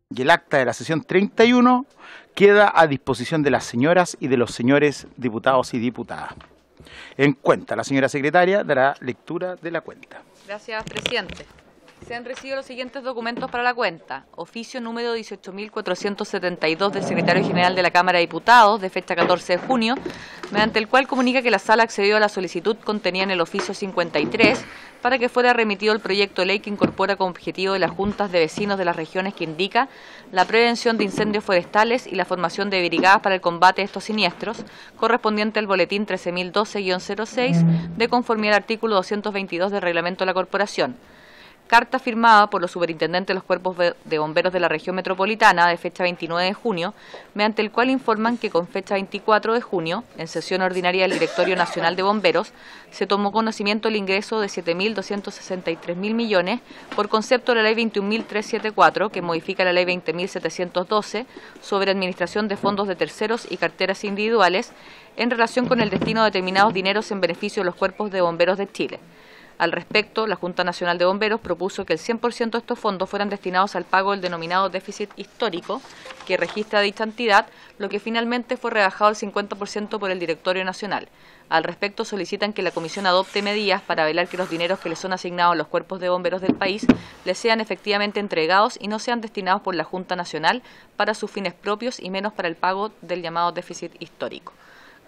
Y el acta de la sesión 31 queda a disposición de las señoras y de los señores diputados y diputadas. En cuenta, la señora secretaria dará lectura de la cuenta. Gracias, presidente. Se han recibido los siguientes documentos para la cuenta. Oficio número 18.472 del Secretario General de la Cámara de Diputados, de fecha 14 de junio, mediante el cual comunica que la Sala accedió a la solicitud contenida en el oficio 53 para que fuera remitido el proyecto de ley que incorpora como objetivo de las juntas de vecinos de las regiones que indica la prevención de incendios forestales y la formación de brigadas para el combate de estos siniestros, correspondiente al boletín 13.012-06, de conformidad al artículo 222 del reglamento de la Corporación. Carta firmada por los superintendentes de los cuerpos de bomberos de la región metropolitana de fecha 29 de junio, mediante el cual informan que con fecha 24 de junio, en sesión ordinaria del Directorio Nacional de Bomberos, se tomó conocimiento el ingreso de 7.263.000 millones por concepto de la Ley 21.374, que modifica la Ley 20.712 sobre administración de fondos de terceros y carteras individuales en relación con el destino de determinados dineros en beneficio de los cuerpos de bomberos de Chile. Al respecto, la Junta Nacional de Bomberos propuso que el 100% de estos fondos fueran destinados al pago del denominado déficit histórico que registra dicha entidad, lo que finalmente fue rebajado al 50% por el Directorio Nacional. Al respecto, solicitan que la Comisión adopte medidas para velar que los dineros que les son asignados a los cuerpos de bomberos del país les sean efectivamente entregados y no sean destinados por la Junta Nacional para sus fines propios y menos para el pago del llamado déficit histórico.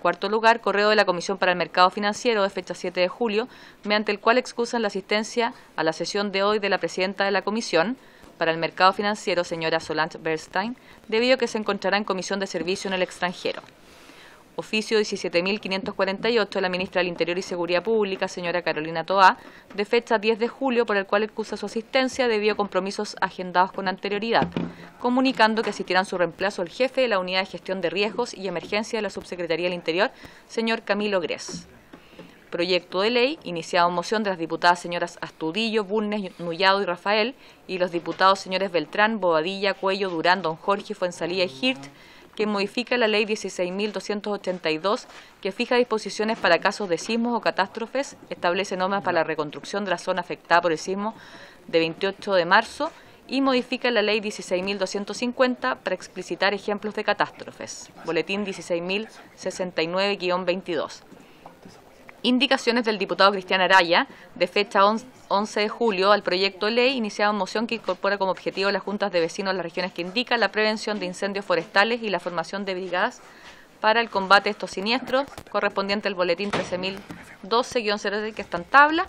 Cuarto lugar, correo de la Comisión para el Mercado Financiero de fecha 7 de julio, mediante el cual excusan la asistencia a la sesión de hoy de la presidenta de la Comisión para el Mercado Financiero, señora Solange Bernstein, debido a que se encontrará en comisión de servicio en el extranjero. Oficio 17.548 de la ministra del Interior y Seguridad Pública, señora Carolina Toá, de fecha 10 de julio, por el cual excusa su asistencia debido a compromisos agendados con anterioridad, comunicando que asistirá en su reemplazo el jefe de la Unidad de Gestión de Riesgos y Emergencia de la Subsecretaría del Interior, señor Camilo Gress. Proyecto de ley, iniciado en moción de las diputadas señoras Astudillo, Bulnes, Nullado y Rafael, y los diputados señores Beltrán, Bobadilla, Cuello, Durán, Don Jorge, Fuenzalía y Hirt, que modifica la ley 16.282, que fija disposiciones para casos de sismos o catástrofes, establece normas para la reconstrucción de la zona afectada por el sismo de 28 de marzo y modifica la ley 16.250 para explicitar ejemplos de catástrofes. Boletín 16.069-22. Indicaciones del diputado Cristian Araya, de fecha 11 de julio, al proyecto de ley iniciado en moción que incorpora como objetivo las juntas de vecinos de las regiones que indica la prevención de incendios forestales y la formación de brigadas para el combate de estos siniestros, correspondiente al boletín 13.012-06, que está en tabla.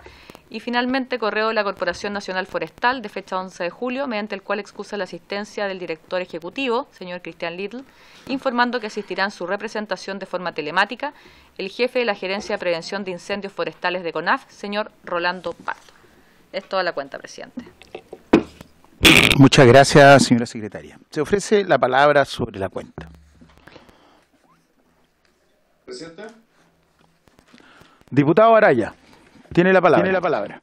Y finalmente, correo de la Corporación Nacional Forestal, de fecha 11 de julio, mediante el cual excusa la asistencia del director ejecutivo, señor Cristian Little, informando que asistirá en su representación de forma telemática el jefe de la Gerencia de Prevención de Incendios Forestales de CONAF, señor Rolando Pato. Es toda la cuenta, presidente. Muchas gracias, señora secretaria. Se ofrece la palabra sobre la cuenta. Presidente. Diputado Araya, tiene la palabra.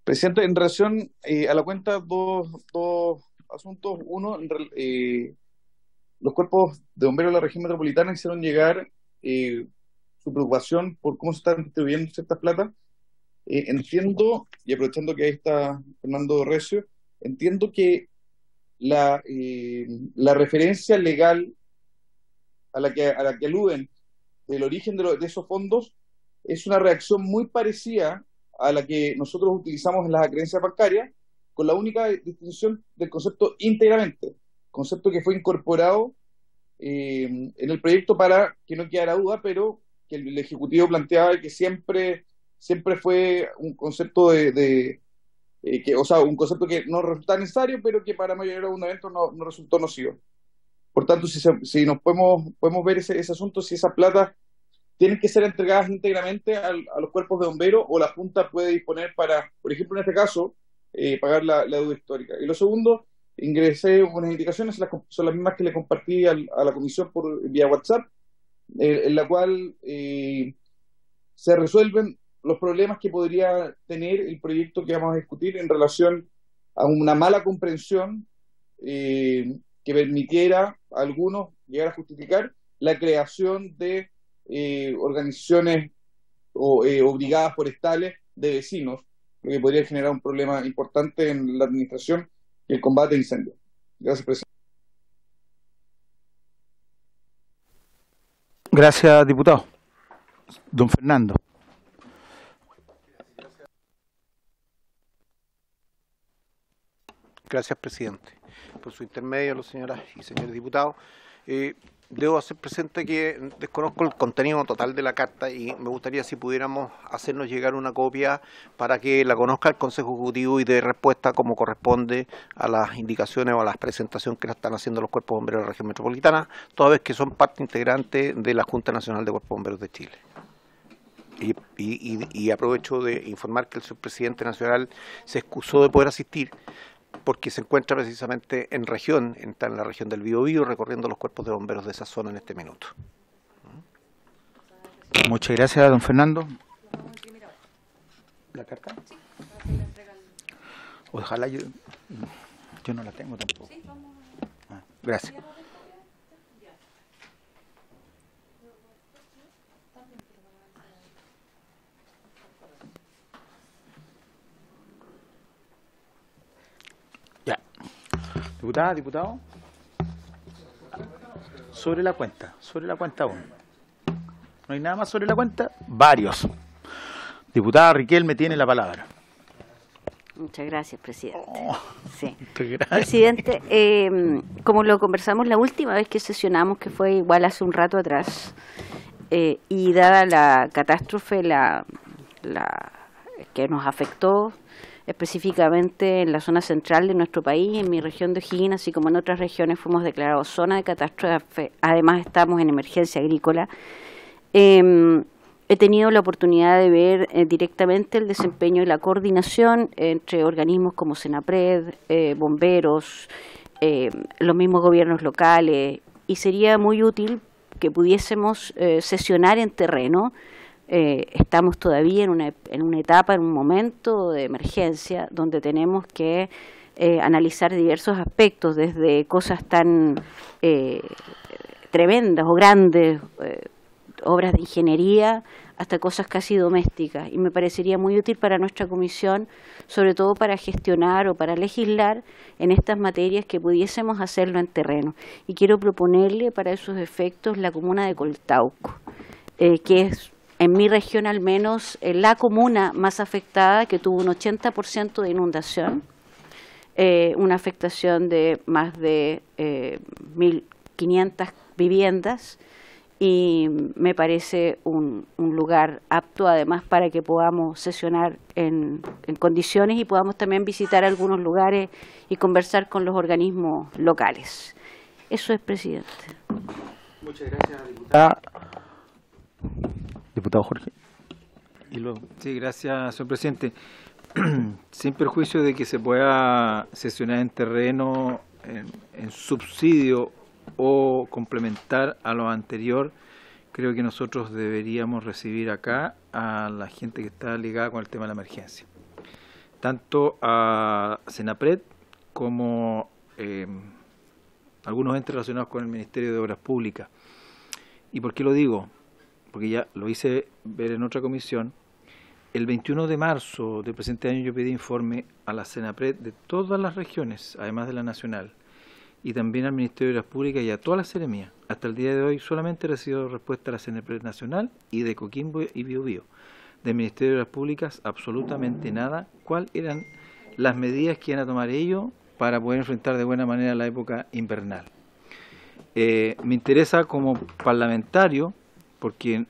Presidente, en relación a la cuenta, dos asuntos. Uno, los cuerpos de bomberos de la región metropolitana hicieron llegar su preocupación por cómo se están distribuyendo ciertas plata. Entiendo, y aprovechando que ahí está Fernando Recio, entiendo que la referencia legal a la que aluden del origen de esos fondos es una reacción muy parecida a la que nosotros utilizamos en las acreencias bancarias, con la única distinción del concepto íntegramente, concepto que fue incorporado en el proyecto para que no quedara duda, pero que el Ejecutivo planteaba que siempre fue un concepto un concepto que no resulta necesario, pero que para mayoría de un evento no resultó nocivo. Por tanto, si nos podemos ver ese asunto, si esas plata tienen que ser entregadas íntegramente a los cuerpos de bomberos, o la Junta puede disponer para, por ejemplo, en este caso, pagar la deuda histórica. Y lo segundo, ingresé unas indicaciones, son las mismas que le compartí a la comisión vía WhatsApp, en la cual se resuelven los problemas que podría tener el proyecto que vamos a discutir en relación a una mala comprensión que permitiera a algunos llegar a justificar la creación de organizaciones o brigadas forestales de vecinos, lo que podría generar un problema importante en la administración y el combate a incendios. Gracias, presidente. Gracias, diputado. Don Fernando. Gracias, presidente. Por su intermedio, los señoras y señores diputados. Debo hacer presente que desconozco el contenido total de la carta y me gustaría si pudiéramos hacernos llegar una copia para que la conozca el Consejo Ejecutivo y dé respuesta como corresponde a las indicaciones o a las presentaciones que están haciendo los cuerpos bomberos de la región metropolitana, toda vez que son parte integrante de la Junta Nacional de Cuerpos Bomberos de Chile. Y aprovecho de informar que el subpresidente nacional se excusó de poder asistir porque se encuentra precisamente está en la región del Biobío, recorriendo los cuerpos de bomberos de esa zona en este minuto. Muchas gracias, don Fernando. ¿La carta? Ojalá yo no la tengo tampoco. Gracias. Diputada, diputado, sobre la cuenta 1. ¿No hay nada más sobre la cuenta? Varios. Diputada Riquelme tiene la palabra. Muchas gracias, presidente. Sí. Gracias. Presidente, como lo conversamos la última vez que sesionamos, que fue igual hace un rato atrás, y dada la catástrofe que nos afectó, específicamente en la zona central de nuestro país, en mi región de O'Higgins, así como en otras regiones fuimos declarados zona de catástrofe, además estamos en emergencia agrícola. He tenido la oportunidad de ver directamente el desempeño y la coordinación entre organismos como Senapred, bomberos, los mismos gobiernos locales, y sería muy útil que pudiésemos sesionar en terreno. Estamos todavía en una etapa, en un momento de emergencia donde tenemos que analizar diversos aspectos, desde cosas tan tremendas o grandes, obras de ingeniería, hasta cosas casi domésticas. Y me parecería muy útil para nuestra comisión, sobre todo para gestionar o para legislar en estas materias, que pudiésemos hacerlo en terreno. Y quiero proponerle para esos efectos la comuna de Coltauco, que es, en mi región al menos, la comuna más afectada, que tuvo un 80% de inundación, una afectación de más de 1.500 viviendas, y me parece un lugar apto además para que podamos sesionar en condiciones y podamos también visitar algunos lugares y conversar con los organismos locales. Eso es, presidente. Muchas gracias, diputada. Diputado Jorge. Y luego. Sí, gracias, señor presidente. Sin perjuicio de que se pueda sesionar en terreno en subsidio o complementar a lo anterior, creo que nosotros deberíamos recibir acá a la gente que está ligada con el tema de la emergencia, tanto a Senapred como algunos entes relacionados con el Ministerio de Obras Públicas. ¿Y por qué lo digo? Porque ya lo hice ver en otra comisión. El 21 de marzo del presente año yo pedí informe a la Senapred de todas las regiones, además de la nacional, y también al Ministerio de Obras Públicas y a todas las seremías. Hasta el día de hoy solamente he recibido respuesta a la Senapred nacional y de Coquimbo y Biobío. Del Ministerio de Obras Públicas absolutamente nada. ¿Cuáles eran las medidas que iban a tomar ellos para poder enfrentar de buena manera la época invernal? Me interesa como parlamentario, porque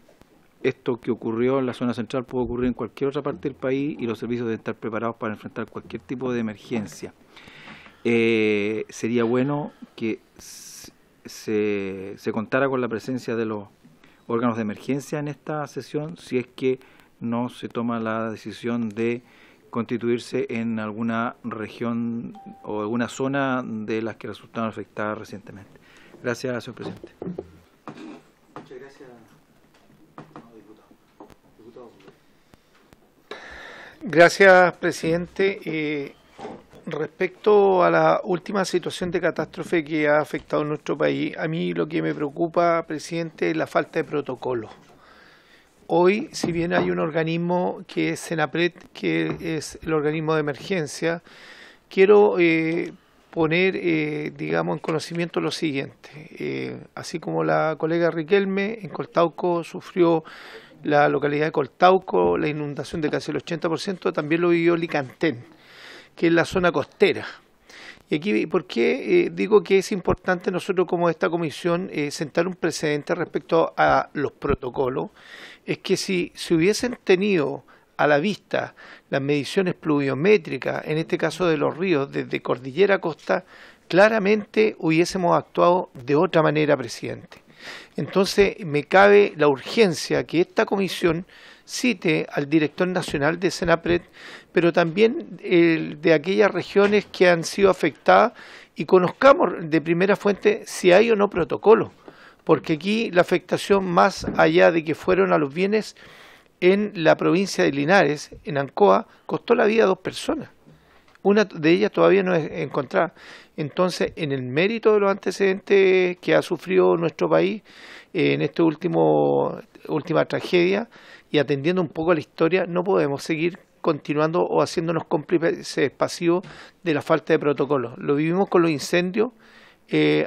esto que ocurrió en la zona central puede ocurrir en cualquier otra parte del país y los servicios deben estar preparados para enfrentar cualquier tipo de emergencia. Sería bueno que se contara con la presencia de los órganos de emergencia en esta sesión, si es que no se toma la decisión de constituirse en alguna región o alguna zona de las que resultaron afectadas recientemente. Gracias, señor presidente. Muchas gracias. Gracias, presidente. Respecto a la última situación de catástrofe que ha afectado a nuestro país, a mí lo que me preocupa, presidente, es la falta de protocolo. Hoy, si bien hay un organismo que es Senapred, que es el organismo de emergencia, quiero poner, digamos, en conocimiento lo siguiente. Así como la colega Riquelme, en Coltauco sufrió la localidad de Coltauco la inundación de casi el 80%, también lo vivió Licantén, que es la zona costera. Y aquí, ¿por qué digo que es importante nosotros como esta comisión sentar un precedente respecto a los protocolos? Es que si se hubiesen tenido a la vista las mediciones pluviométricas, en este caso de los ríos, desde cordillera a costa, claramente hubiésemos actuado de otra manera, presidente. Entonces me cabe la urgencia que esta comisión cite al director nacional de Senapred, pero también de aquellas regiones que han sido afectadas y conozcamos de primera fuente si hay o no protocolo, porque aquí la afectación, más allá de que fueron a los bienes en la provincia de Linares, en Ancoa, costó la vida a 2 personas. Una de ellas todavía no es encontrada. Entonces, en el mérito de los antecedentes que ha sufrido nuestro país en esta última tragedia, y atendiendo un poco a la historia, no podemos seguir continuando o haciéndonos cómplices pasivos de la falta de protocolo. Lo vivimos con los incendios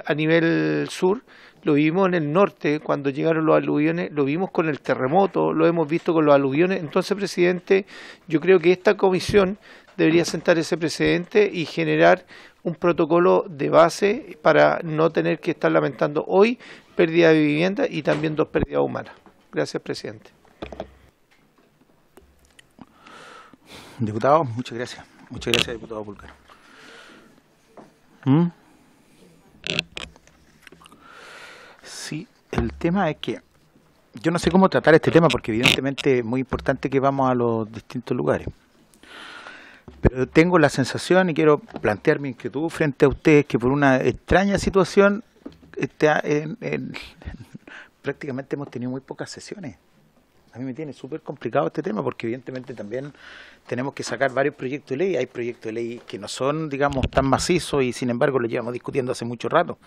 a nivel sur, lo vivimos en el norte cuando llegaron los aluviones, lo vimos con el terremoto, lo hemos visto con los aluviones. Entonces, presidente, yo creo que esta comisión debería sentar ese precedente y generar un protocolo de base para no tener que estar lamentando hoy pérdida de vivienda y también 2 pérdidas humanas. Gracias, presidente. Diputado, muchas gracias. Muchas gracias, diputado Pulgar. Sí, el tema es que yo no sé cómo tratar este tema porque evidentemente es muy importante que vamos a los distintos lugares. Pero tengo la sensación y quiero plantear mi inquietud frente a ustedes que por una extraña situación prácticamente hemos tenido muy pocas sesiones. A mí me tiene súper complicado este tema porque evidentemente también tenemos que sacar varios proyectos de ley. Hay proyectos de ley que no son, digamos, tan macizos y sin embargo los llevamos discutiendo hace mucho rato.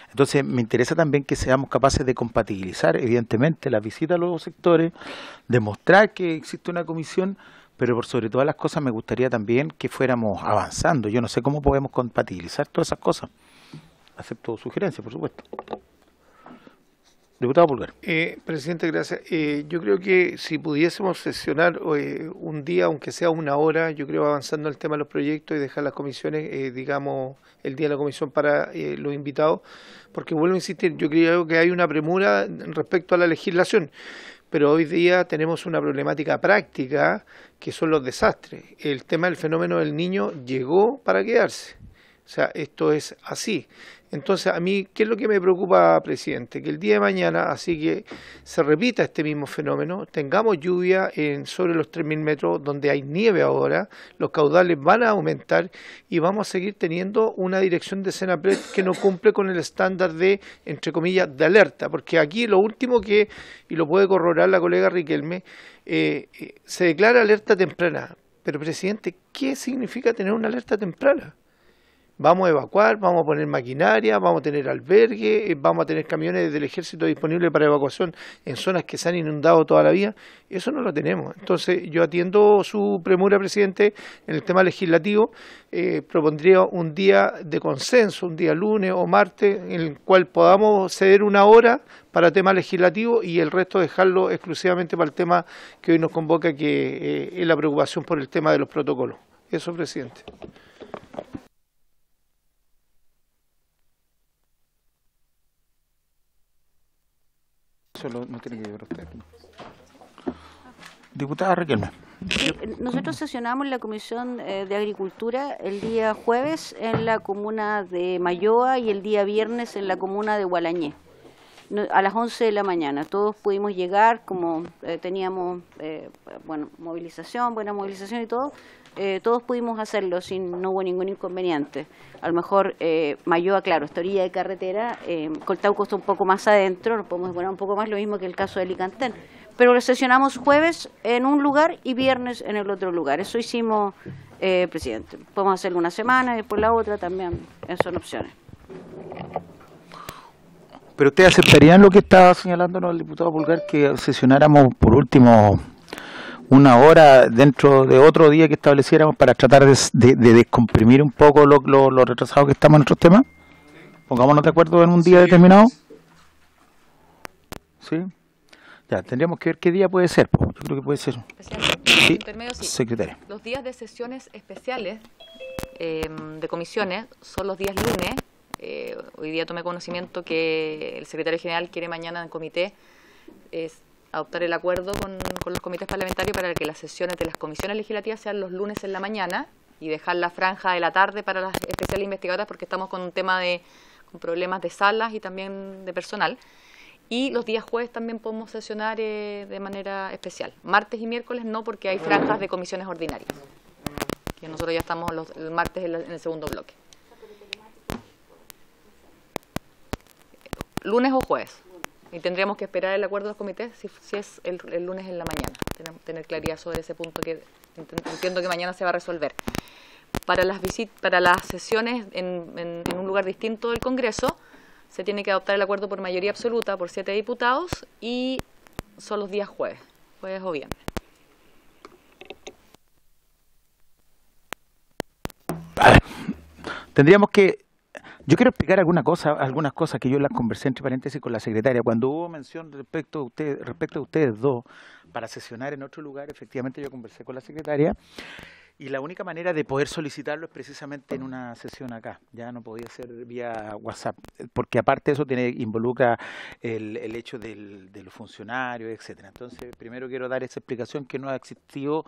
Entonces me interesa también que seamos capaces de compatibilizar evidentemente la visita a los sectores, demostrar que existe una comisión, pero por sobre todas las cosas me gustaría también que fuéramos avanzando. Yo no sé cómo podemos compatibilizar todas esas cosas. Acepto sugerencias, por supuesto. Diputado Pulgar. Presidente, gracias. Yo creo que si pudiésemos sesionar un día, aunque sea 1 hora, yo creo avanzando el tema de los proyectos y dejar las comisiones, digamos, el día de la comisión para los invitados, porque vuelvo a insistir, yo creo que hay una premura respecto a la legislación, pero hoy día tenemos una problemática práctica que son los desastres. El tema del fenómeno del Niño llegó para quedarse. O sea, esto es así. Entonces, a mí, ¿qué es lo que me preocupa, presidente? Que el día de mañana, así que se repita este mismo fenómeno, tengamos lluvia sobre los 3.000 metros, donde hay nieve ahora, los caudales van a aumentar y vamos a seguir teniendo una dirección de Senapred que no cumple con el estándar de, entre comillas, de alerta. Porque aquí lo último que, y lo puede corroborar la colega Riquelme, se declara alerta temprana. Pero, presidente, ¿qué significa tener una alerta temprana? Vamos a evacuar, vamos a poner maquinaria, vamos a tener albergue, vamos a tener camiones del ejército disponibles para evacuación en zonas que se han inundado toda la vida. Eso no lo tenemos. Entonces, yo atiendo su premura, presidente, en el tema legislativo. Propondría un día de consenso, un día lunes o martes, en el cual podamos ceder 1 hora para tema legislativo y el resto dejarlo exclusivamente para el tema que hoy nos convoca, que es la preocupación por el tema de los protocolos. Eso, presidente. Eso no tiene que ver usted. Diputada Riquelme. Nosotros sesionamos la Comisión de Agricultura el día jueves en la comuna de Mayoa y el día viernes en la comuna de Gualañé, a las 11 de la mañana. Todos pudimos llegar, como teníamos buena movilización y todo, todos pudimos hacerlo, no hubo ningún inconveniente. A lo mejor Mayoa, claro, esta orilla de carretera, Coltauco está un poco más adentro, nos podemos demorar un poco más, lo mismo que el caso de Licantén. Pero lo sesionamos jueves en un lugar y viernes en el otro lugar. Eso hicimos presidente. Podemos hacerlo una semana y después la otra también, son opciones. ¿Pero ustedes aceptarían lo que estaba señalándonos el diputado Pulgar, que sesionáramos por último una hora dentro de otro día que estableciéramos para tratar de descomprimir un poco lo retrasados que estamos en otros temas? Pongámonos de acuerdo en un día determinado. ¿Sí? Ya, tendríamos que ver qué día puede ser. Yo creo que puede ser. Sí, Intermedio, sí. secretaria. Los días de sesiones especiales de comisiones son los días lunes. Hoy día tomé conocimiento que el secretario general quiere mañana en comité adoptar el acuerdo con los comités parlamentarios para que las sesiones de las comisiones legislativas sean los lunes en la mañana y dejar la franja de la tarde para las especiales investigadoras, porque estamos con un tema con problemas de salas y también de personal. Y los días jueves también podemos sesionar de manera especial. Martes y miércoles no, porque hay franjas de comisiones ordinarias, que nosotros ya estamos el martes en el segundo bloque. Lunes o jueves. Y tendríamos que esperar el acuerdo de los comités si es el lunes en la mañana. Tener claridad sobre ese punto que entiendo que mañana se va a resolver. Para las sesiones en un lugar distinto del Congreso, se tiene que adoptar el acuerdo por mayoría absoluta por 7 diputados y son los días jueves o viernes. Tendríamos que... Yo quiero explicar algunas cosas que yo las conversé entre paréntesis con la secretaria. Cuando hubo mención respecto a ustedes dos para sesionar en otro lugar, efectivamente yo conversé con la secretaria y la única manera de poder solicitarlo es precisamente en una sesión acá. Ya no podía ser vía WhatsApp, porque aparte de eso involucra el hecho de los funcionarios, etcétera. Entonces, primero quiero dar esa explicación que no ha existido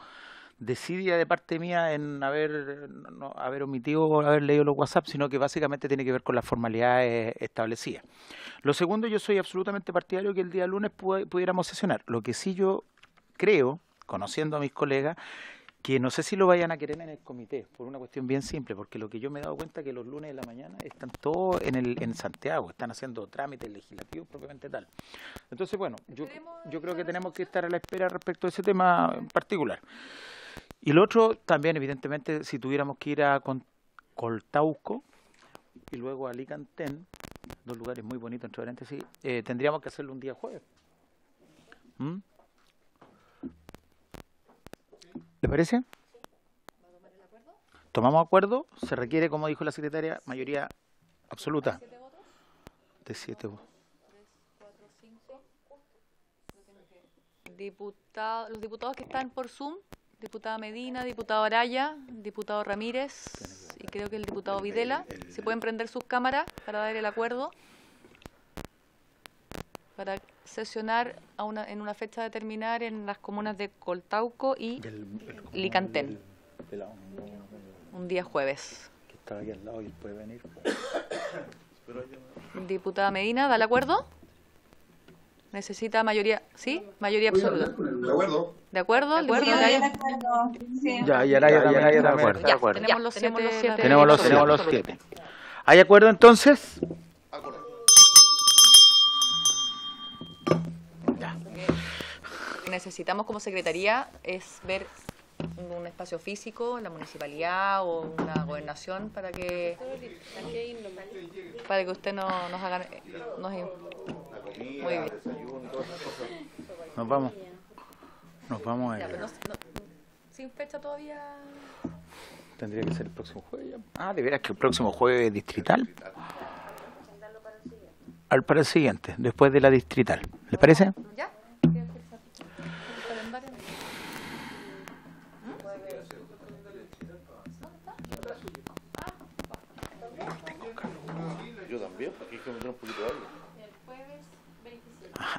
desidia de parte mía en haber omitido o haber leído los WhatsApp, sino que básicamente tiene que ver con las formalidades establecidas. Lo segundo, yo soy absolutamente partidario que el día lunes pudiéramos sesionar. Lo que sí yo creo, conociendo a mis colegas, que no sé si lo vayan a querer en el comité, por una cuestión bien simple, porque lo que yo me he dado cuenta es que los lunes de la mañana están todos en Santiago, están haciendo trámites legislativos propiamente tal. Entonces, bueno, yo creo que tenemos que estar a la espera respecto a ese tema en particular. Y lo otro, también, evidentemente, si tuviéramos que ir a Coltauco y luego a Alicantén, dos lugares muy bonitos, entre paréntesis, tendríamos que hacerlo un día jueves. ¿Le parece? ¿Tomamos acuerdo? Se requiere, como dijo la secretaria, mayoría absoluta. De 7 votos. Los diputados que están por Zoom, diputada Medina, diputado Araya, diputado Ramírez y creo que el diputado Videla, si pueden prender sus cámaras para dar el acuerdo, para sesionar en una fecha determinada en las comunas de Coltauco y Licantén, un día jueves. Que está aquí al lado y él puede venir. Diputada Medina, ¿da el acuerdo? ¿Necesita mayoría? ¿Sí? Mayoría absoluta. De acuerdo. ¿De acuerdo? Sí, de acuerdo. Sí. Ya, y Araya también está de acuerdo. Ya, tenemos los 7. Tenemos los 7. ¿Hay acuerdo entonces? Lo que necesitamos como secretaría es ver un espacio físico en la municipalidad o una gobernación para que usted nos haga muy bien. Nos vamos Ya, pero sin fecha todavía. Tendría que ser el próximo jueves ya. ¿De veras que el próximo jueves distrital? Para el siguiente, después de la distrital. ¿Les parece? ¿Ya? Yo también, porque hay que meter un poquito de aire.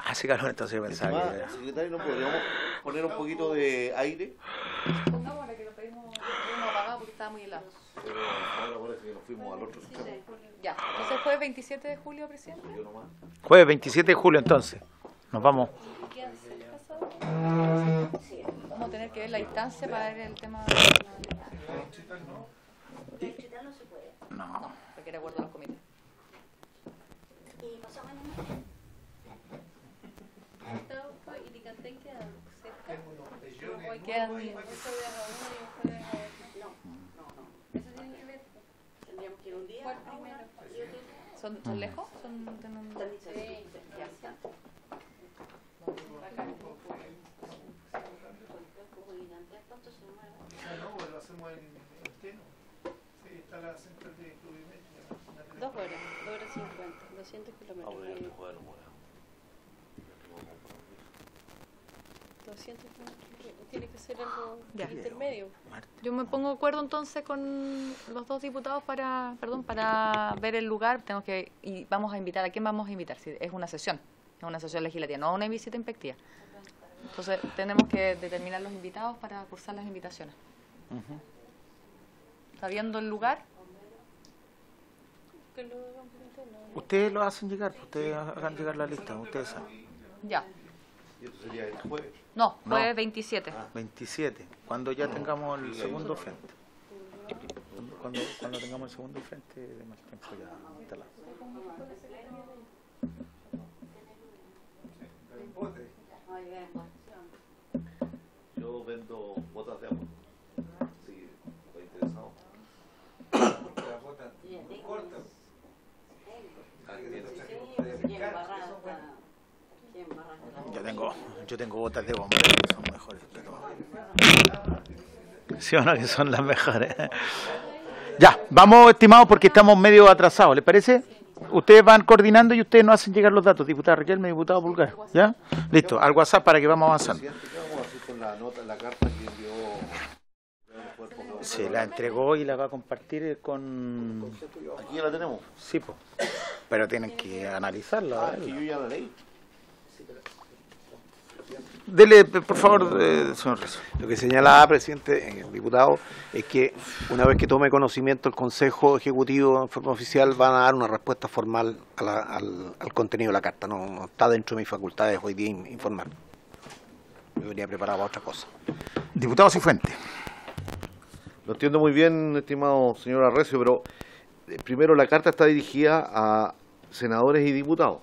Hace calor, entonces yo pensaba que... Secretario, ¿no podríamos poner un poquito de aire? Pongamos ahora que lo pedimos apagado porque estaba muy helado. Pero ahora parece que nos fuimos al otro extremo. Ya, entonces jueves 27 de julio, presidente. Jueves 27 de julio, entonces. Nos vamos. Vamos a tener que ver la instancia para ver el tema. No, requiere acuerdo a los comités. ¿Son lejos? Lo hacemos en pleno. Sí, está la central de Club y Medio. 2 horas, 2 horas 50, 200 kilómetros. 200 kilómetros. Tiene que ser algo intermedio. Yo me pongo de acuerdo entonces con los dos diputados para ver el lugar. Y vamos a invitar, ¿a quién vamos a invitar? Si es una sesión legislativa, no una visita inspectiva. Entonces tenemos que determinar los invitados para cursar las invitaciones. ¿Está viendo el lugar? Ustedes lo hacen llegar, ustedes hagan llegar la lista, ustedes saben. Ya. ¿Y esto sería el jueves? No, jueves 27. 27, cuando ya tengamos el segundo frente. Cuando tengamos el segundo frente, de más tiempo ya instalado. Yo vendo botas de agua. Sí, estoy interesado. Yo tengo botas de bombero que son mejores que todas. Sí o no, que son las mejores. Ya, vamos, estimados, porque estamos medio atrasados, ¿les parece? Ustedes van coordinando y ustedes nos hacen llegar los datos, diputada Raquel, diputado Pulgar, ¿ya? Listo, al WhatsApp para que vamos avanzando. ¿Qué vamos a hacer con la nota, la carta que envió? Se la entregó y la va a compartir con... Aquí ya la tenemos. Sí, pues. Pero tienen que analizarla. Que yo ya la leí. Dele, por favor, señor Rezo. Lo que señalaba, presidente, el diputado, es que una vez que tome conocimiento el Consejo Ejecutivo en forma oficial van a dar una respuesta formal al contenido de la carta. No está dentro de mis facultades hoy día informar. Me venía preparado para otra cosa. Diputado Cifuentes. Lo entiendo muy bien, estimado señor Arrecio, pero primero la carta está dirigida a senadores y diputados.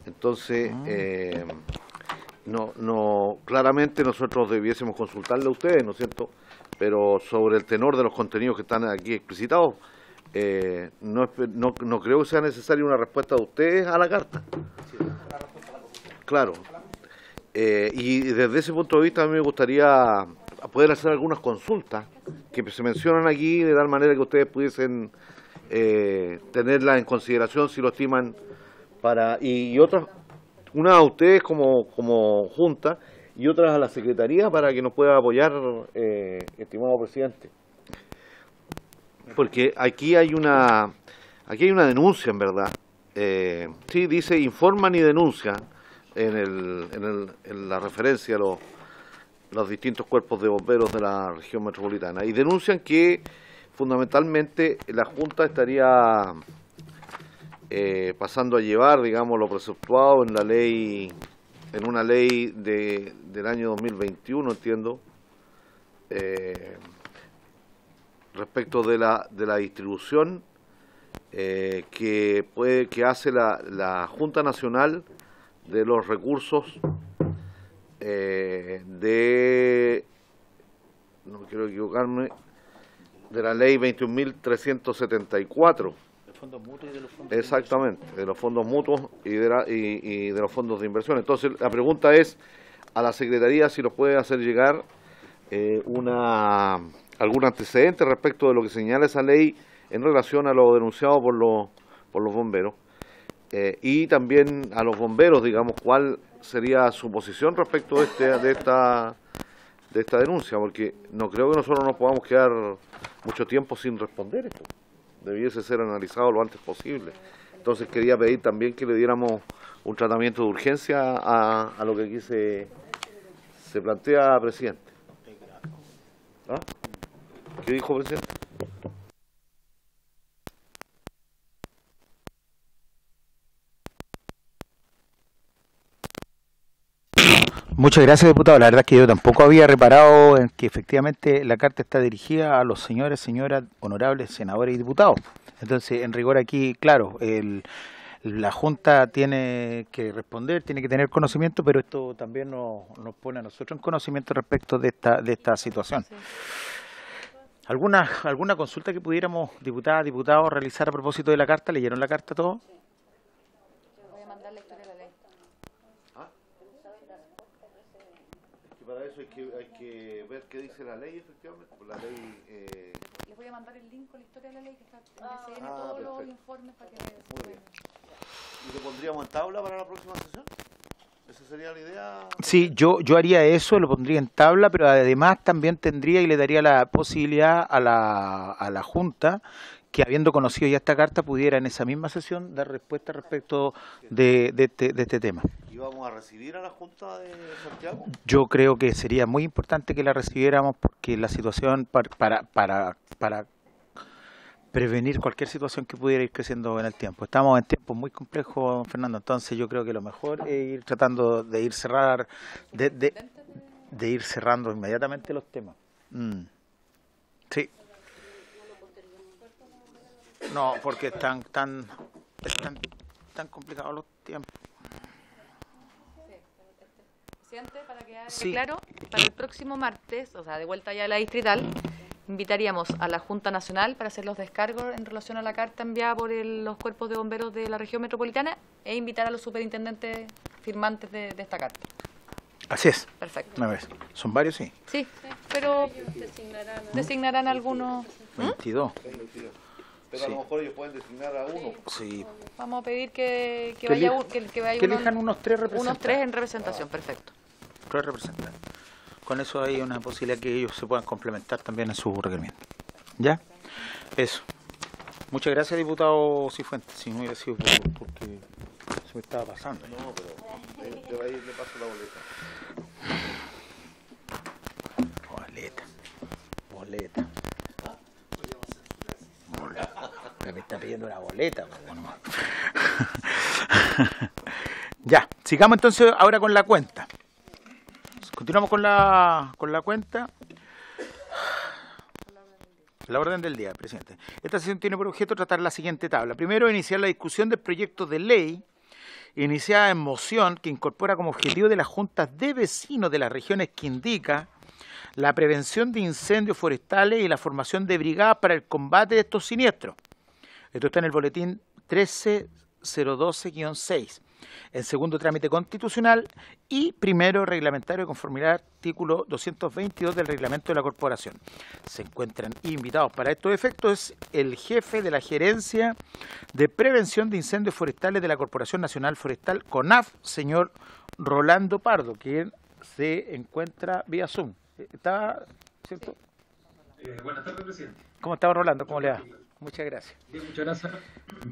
Entonces, claramente nosotros debiésemos consultarle a ustedes, ¿no es cierto? Pero sobre el tenor de los contenidos que están aquí explicitados, no creo que sea necesaria una respuesta de ustedes a la carta. Claro. Y desde ese punto de vista a mí me gustaría poder hacer algunas consultas que se mencionan aquí, de tal manera que ustedes pudiesen tenerlas en consideración si lo estiman y otras, una a ustedes como junta y otras a la Secretaría para que nos pueda apoyar, estimado presidente. Porque aquí hay una denuncia, en verdad. Sí, dice informan y denuncian en la referencia a los distintos cuerpos de bomberos de la región metropolitana. Y denuncian que fundamentalmente la Junta estaría pasando a llevar, digamos, lo preceptuado en la ley, en una ley del año 2021, entiendo, respecto de la distribución que hace la Junta Nacional de los recursos no quiero equivocarme, de la ley 21.374. Fondos mutuos y de los fondos exactamente, de los fondos mutuos y de los fondos de inversión. Entonces, la pregunta es a la Secretaría si nos puede hacer llegar algún antecedente respecto de lo que señala esa ley en relación a lo denunciado por los bomberos. Y también a los bomberos, digamos, cuál sería su posición respecto de esta denuncia, porque no creo que nosotros nos podamos quedar mucho tiempo sin responder esto. Debiese ser analizado lo antes posible. Entonces quería pedir también que le diéramos un tratamiento de urgencia a lo que aquí se plantea, presidente. ¿Ah? ¿Qué dijo, presidente? Muchas gracias, diputado. La verdad es que yo tampoco había reparado en que efectivamente la carta está dirigida a los señores, señoras, honorables senadores y diputados. Entonces, en rigor aquí, claro, la Junta tiene que responder, tiene que tener conocimiento, pero esto también nos pone a nosotros en conocimiento respecto de esta situación. Sí. ¿Alguna consulta que pudiéramos, diputadas, diputados, realizar a propósito de la carta? ¿Leyeron la carta todos? Voy a mandar la historia de la ley. Es que para eso hay que ver qué dice la ley, efectivamente. La ley... Les voy a mandar el link con la historia de la ley que está en SN, todos los informes para que... Muy bien. ¿Y lo pondríamos en tabla para la próxima sesión? ¿Esa sería la idea? Sí, yo haría eso, lo pondría en tabla, pero además también tendría y le daría la posibilidad a la Junta que, habiendo conocido ya esta carta, pudiera en esa misma sesión dar respuesta respecto de este tema. ¿Y vamos a recibir a la Junta de Santiago? Yo creo que sería muy importante que la recibiéramos porque la situación para prevenir cualquier situación que pudiera ir creciendo en el tiempo. Estamos en tiempos muy complejos, Fernando, entonces yo creo que lo mejor es ir tratando de ir ir cerrando inmediatamente los temas. Sí. No, porque están tan complicados los tiempos. Presidente, para que quede claro, para el próximo martes, o sea, de vuelta ya a la distrital, invitaríamos a la Junta Nacional para hacer los descargos en relación a la carta enviada por los cuerpos de bomberos de la región metropolitana e invitar a los superintendentes firmantes de esta carta. Así es. Perfecto. Una vez. Son varios, sí. Sí, pero designarán algunos. 22. Pero a lo mejor ellos pueden designar a uno. Sí. Vaya que elijan unos 3 representantes. Unos 3 en representación, perfecto. 3 representantes. Con eso hay una posibilidad que ellos se puedan complementar también en su requerimiento. ¿Ya? Eso. Muchas gracias, diputado Cifuentes. Si no hubiera sido porque se me estaba pasando. No, pero ahí le paso la boleta. Me está pidiendo una boleta. Ya, sigamos entonces ahora con la cuenta. Continuamos con la cuenta. La orden del día, presidente. Esta sesión tiene por objeto tratar la siguiente tabla. Primero, iniciar la discusión del proyecto de ley iniciada en moción que incorpora como objetivo de las juntas de vecinos de las regiones que indica la prevención de incendios forestales y la formación de brigadas para el combate de estos siniestros. Esto está en el boletín 13012-6. En segundo, trámite constitucional y primero, reglamentario de conformidad al artículo 222 del reglamento de la corporación. Se encuentran invitados para estos efectos el jefe de la Gerencia de Prevención de Incendios Forestales de la Corporación Nacional Forestal, CONAF, señor Rolando Pardo, quien se encuentra vía Zoom. ¿Está, cierto? Buenas tardes, presidente. ¿Cómo está, Rolando? ¿Cómo le va? Muchas gracias. Bien, muchas gracias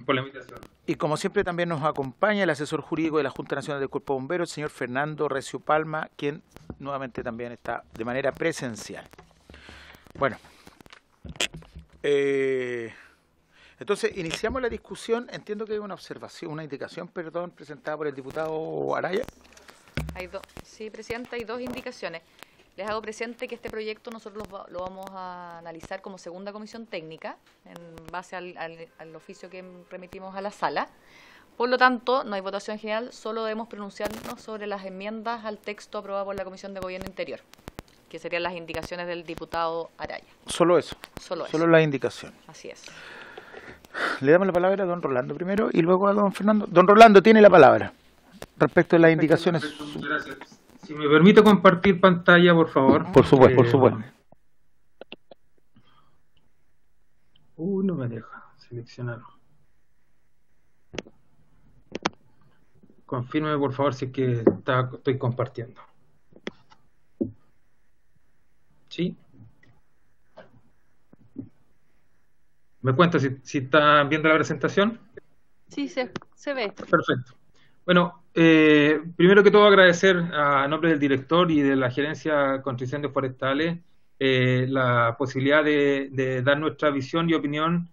por la invitación. Y como siempre también nos acompaña el asesor jurídico de la Junta Nacional del Cuerpo de Bomberos, el señor Fernando Recio Palma, quien nuevamente también está de manera presencial. Bueno, entonces iniciamos la discusión. Entiendo que hay una observación, una indicación, perdón, presentada por el diputado Araya. Sí, presidente, hay 2 indicaciones. Les hago presente que este proyecto nosotros lo vamos a analizar como segunda comisión técnica, en base al oficio que remitimos a la sala. Por lo tanto, no hay votación general, solo debemos pronunciarnos sobre las enmiendas al texto aprobado por la Comisión de Gobierno Interior, que serían las indicaciones del diputado Araya. Solo eso. Solo la indicación. Así es. Le damos la palabra a don Rolando primero y luego a don Fernando. Don Rolando tiene la palabra respecto a las indicaciones. Muchas gracias. Si me permite compartir pantalla, por favor. Por supuesto, por supuesto. No me deja seleccionar. Confírmeme, por favor, si es que estoy compartiendo. ¿Sí? ¿Me cuenta si está viendo la presentación? Sí, se ve. Perfecto. Bueno, primero que todo agradecer a nombre del director y de la Gerencia contra Incendios Forestales la posibilidad de dar nuestra visión y opinión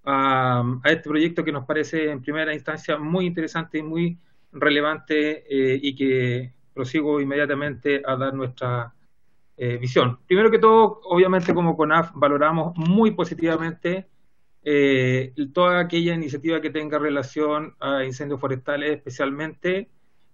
a este proyecto que nos parece en primera instancia muy interesante y muy relevante y que prosigo inmediatamente a dar nuestra visión. Primero que todo, obviamente como CONAF valoramos muy positivamente toda aquella iniciativa que tenga relación a incendios forestales, especialmente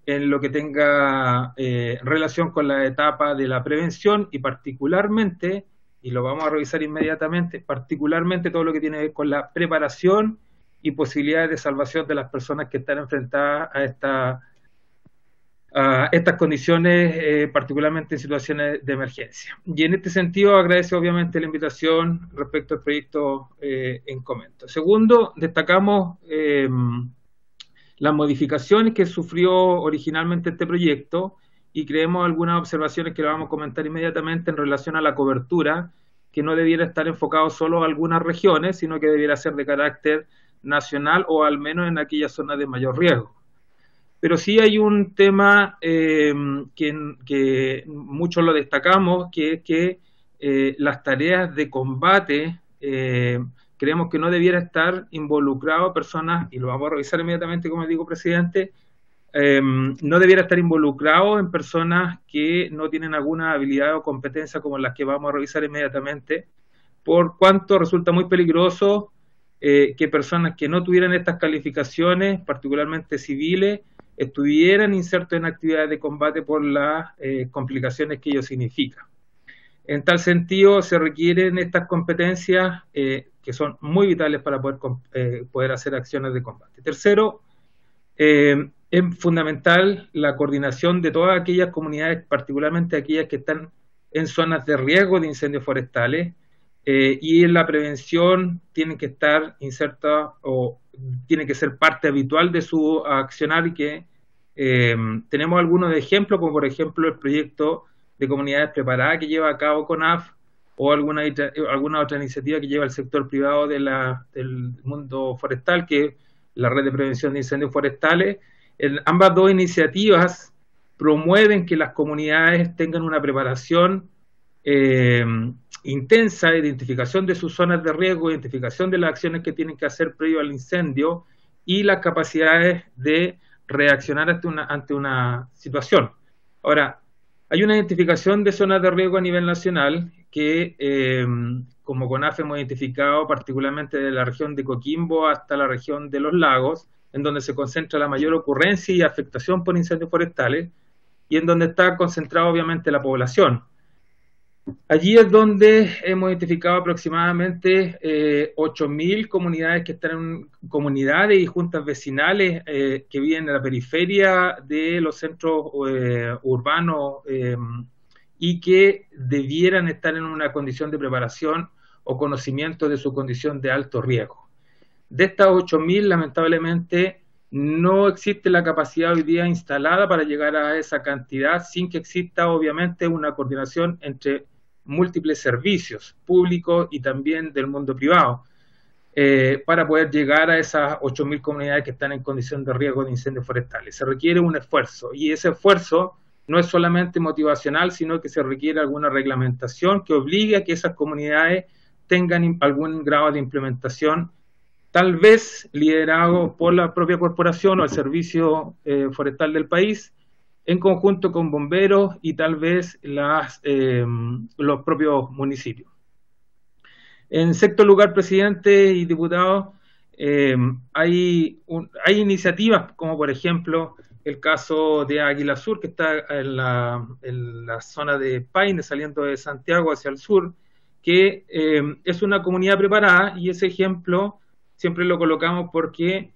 en lo que tenga relación con la etapa de la prevención y particularmente y lo vamos a revisar inmediatamente, particularmente todo lo que tiene que ver con la preparación y posibilidades de salvación de las personas que están enfrentadas a estas condiciones, particularmente en situaciones de emergencia. Y en este sentido agradezco obviamente la invitación respecto al proyecto en comento. Segundo, destacamos las modificaciones que sufrió originalmente este proyecto y creemos algunas observaciones que le vamos a comentar inmediatamente en relación a la cobertura, que no debiera estar enfocado solo a algunas regiones, sino que debiera ser de carácter nacional o al menos en aquellas zonas de mayor riesgo. Pero sí hay un tema que muchos lo destacamos, que es que las tareas de combate creemos que no debiera estar involucrado personas, y lo vamos a revisar inmediatamente, como digo, presidente, no debiera estar involucrado en personas que no tienen alguna habilidad o competencia como las que vamos a revisar inmediatamente, por cuanto resulta muy peligroso que personas que no tuvieran estas calificaciones, particularmente civiles, estuvieran insertos en actividades de combate por las complicaciones que ello significa. En tal sentido, se requieren estas competencias que son muy vitales para poder hacer acciones de combate. Tercero, es fundamental la coordinación de todas aquellas comunidades, particularmente aquellas que están en zonas de riesgo de incendios forestales, y en la prevención tienen que estar insertas o tiene que ser parte habitual de su accionar, y que tenemos algunos ejemplos, como por ejemplo el proyecto de comunidades preparadas que lleva a cabo CONAF, o alguna otra iniciativa que lleva el sector privado del mundo forestal, que es la Red de Prevención de Incendios Forestales. Ambas dos iniciativas promueven que las comunidades tengan una preparación intensa, identificación de sus zonas de riesgo, identificación de las acciones que tienen que hacer previo al incendio y las capacidades de reaccionar ante una situación. Ahora, hay una identificación de zonas de riesgo a nivel nacional que, como CONAF hemos identificado particularmente de la región de Coquimbo hasta la región de los lagos, en donde se concentra la mayor ocurrencia y afectación por incendios forestales, y en donde está concentrada obviamente la población. Allí es donde hemos identificado aproximadamente 8.000 comunidades que están en comunidades y juntas vecinales que viven en la periferia de los centros urbanos y que debieran estar en una condición de preparación o conocimiento de su condición de alto riesgo. De estas 8.000, lamentablemente, no existe la capacidad hoy día instalada para llegar a esa cantidad sin que exista obviamente una coordinación entre múltiples servicios públicos y también del mundo privado para poder llegar a esas 8.000 comunidades que están en condición de riesgo de incendios forestales. Se requiere un esfuerzo, y ese esfuerzo no es solamente motivacional, sino que se requiere alguna reglamentación que obligue a que esas comunidades tengan algún grado de implementación, tal vez liderado por la propia corporación o el servicio forestal del país, en conjunto con bomberos y tal vez los propios municipios. En sexto lugar, presidente y diputados, hay iniciativas como por ejemplo el caso de Águila Sur, que está en la zona de Paine, saliendo de Santiago hacia el sur, que es una comunidad preparada, y ese ejemplo siempre lo colocamos porque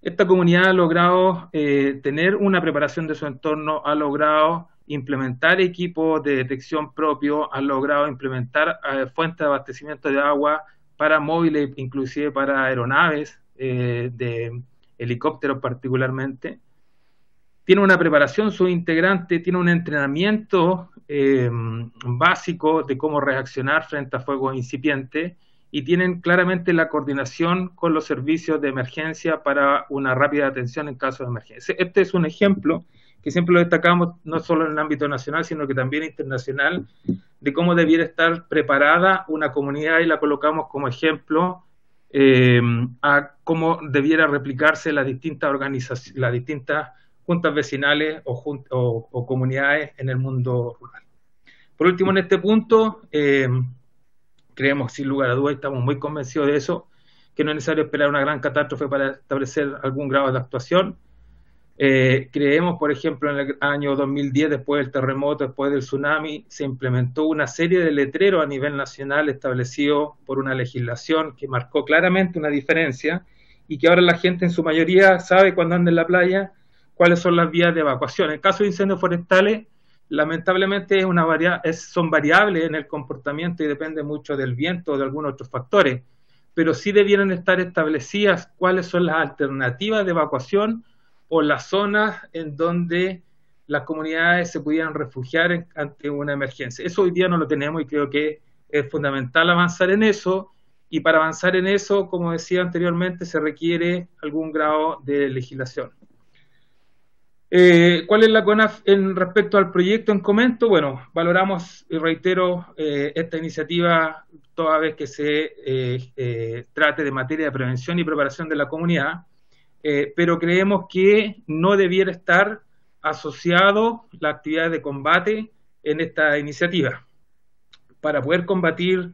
esta comunidad ha logrado tener una preparación de su entorno, ha logrado implementar equipos de detección propios, ha logrado implementar fuentes de abastecimiento de agua para móviles, inclusive para aeronaves, de helicópteros particularmente. Tiene una preparación subintegrante, tiene un entrenamiento básico de cómo reaccionar frente a fuegos incipientes, y tienen claramente la coordinación con los servicios de emergencia para una rápida atención en caso de emergencia. Este es un ejemplo que siempre lo destacamos, no solo en el ámbito nacional, sino que también internacional, de cómo debiera estar preparada una comunidad, y la colocamos como ejemplo a cómo debiera replicarse las distintas organizaciones, las distintas juntas vecinales o comunidades en el mundo rural. Por último, en este punto, creemos sin lugar a dudas, y estamos muy convencidos de eso, que no es necesario esperar una gran catástrofe para establecer algún grado de actuación. Creemos, por ejemplo, en el año 2010, después del terremoto, después del tsunami, se implementó una serie de letreros a nivel nacional establecidos por una legislación que marcó claramente una diferencia y que ahora la gente en su mayoría sabe cuando anda en la playa cuáles son las vías de evacuación. En el caso de incendios forestales, lamentablemente son variables en el comportamiento y depende mucho del viento o de algunos otros factores, pero sí debieran estar establecidas cuáles son las alternativas de evacuación o las zonas en donde las comunidades se pudieran refugiar ante una emergencia. Eso hoy día no lo tenemos y creo que es fundamental avanzar en eso, y para avanzar en eso, como decía anteriormente, se requiere algún grado de legislación. ¿Cuál es la CONAF en respecto al proyecto en comento? Bueno, valoramos y reitero esta iniciativa toda vez que se trate de materia de prevención y preparación de la comunidad, pero creemos que no debiera estar asociado la actividad de combate en esta iniciativa. Para poder combatir,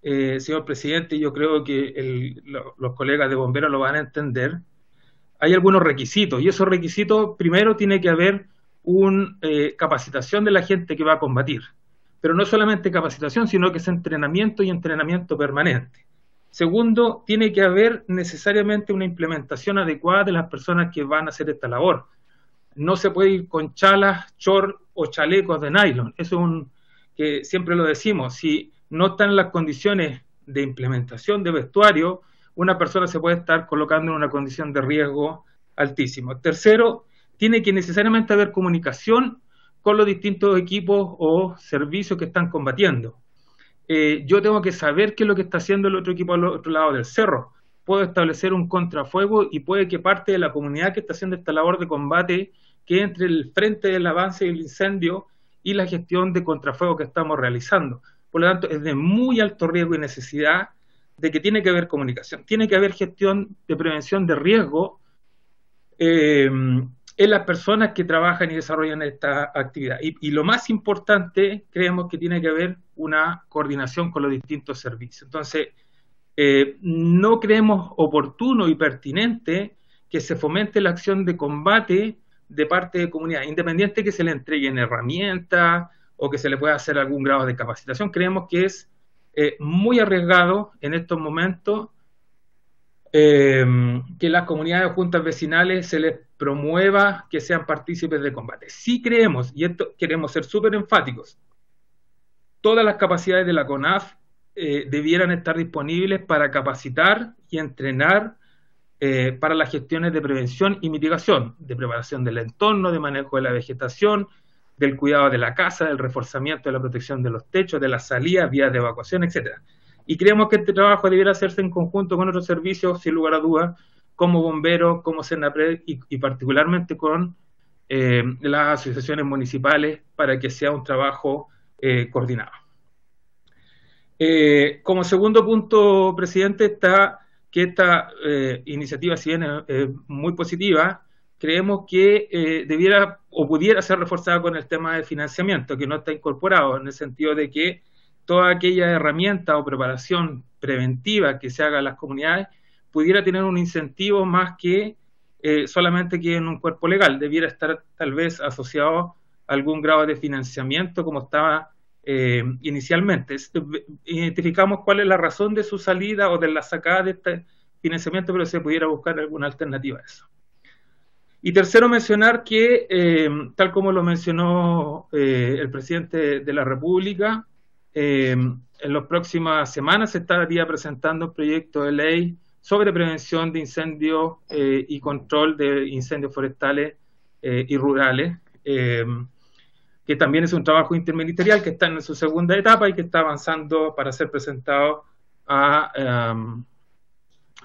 señor presidente, yo creo que los colegas de bomberos lo van a entender, hay algunos requisitos, y esos requisitos, primero tiene que haber una capacitación de la gente que va a combatir, pero no solamente capacitación, sino que es entrenamiento y entrenamiento permanente. Segundo, tiene que haber necesariamente una implementación adecuada de las personas que van a hacer esta labor. No se puede ir con chalas, short o chalecos de nylon. Eso es que siempre lo decimos. Si no están las condiciones de implementación de vestuario, una persona se puede estar colocando en una condición de riesgo altísimo. Tercero, tiene que necesariamente haber comunicación con los distintos equipos o servicios que están combatiendo. Yo tengo que saber qué es lo que está haciendo el otro equipo al otro lado del cerro. Puedo establecer un contrafuego y puede que parte de la comunidad que está haciendo esta labor de combate quede entre el frente del avance del incendio y la gestión de contrafuego que estamos realizando. Por lo tanto, es de muy alto riesgo y necesidad de que tiene que haber comunicación, tiene que haber gestión de prevención de riesgo en las personas que trabajan y desarrollan esta actividad. Y lo más importante, creemos que tiene que haber una coordinación con los distintos servicios. Entonces, no creemos oportuno y pertinente que se fomente la acción de combate de parte de comunidad, independiente que se le entreguen herramientas o que se le pueda hacer algún grado de capacitación. Creemos que es muy arriesgado en estos momentos que las comunidades o juntas vecinales se les promueva que sean partícipes de combate. Sí creemos, y esto queremos ser súper enfáticos, todas las capacidades de la CONAF debieran estar disponibles para capacitar y entrenar para las gestiones de prevención y mitigación, de preparación del entorno, de manejo de la vegetación, del cuidado de la casa, del reforzamiento de la protección de los techos, de las salidas, vías de evacuación, etcétera. Y creemos que este trabajo debiera hacerse en conjunto con otros servicios, sin lugar a dudas, como bomberos, como Senapred y particularmente con las asociaciones municipales para que sea un trabajo coordinado. Como segundo punto, presidente, está que esta iniciativa, si bien es muy positiva, creemos que debiera o pudiera ser reforzada con el tema de financiamiento, que no está incorporado, en el sentido de que toda aquella herramienta o preparación preventiva que se haga en las comunidades pudiera tener un incentivo más que solamente que en un cuerpo legal, debiera estar tal vez asociado a algún grado de financiamiento como estaba inicialmente. Identificamos cuál es la razón de su salida o de la sacada de este financiamiento, pero se pudiera buscar alguna alternativa a eso. Y tercero, mencionar que, tal como lo mencionó el presidente de la República, en las próximas semanas se estaría presentando un proyecto de ley sobre prevención de incendios y control de incendios forestales y rurales, que también es un trabajo interministerial que está en su segunda etapa y que está avanzando para ser presentado a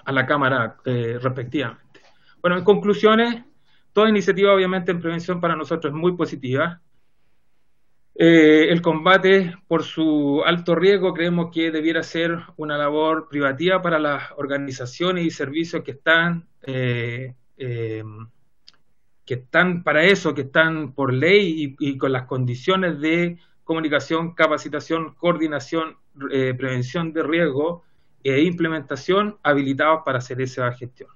la Cámara respectivamente. Bueno, en conclusiones, toda iniciativa obviamente en prevención para nosotros es muy positiva. El combate por su alto riesgo creemos que debiera ser una labor privativa para las organizaciones y servicios que están para eso, que están por ley y con las condiciones de comunicación, capacitación, coordinación, prevención de riesgo e implementación habilitados para hacer esa gestión.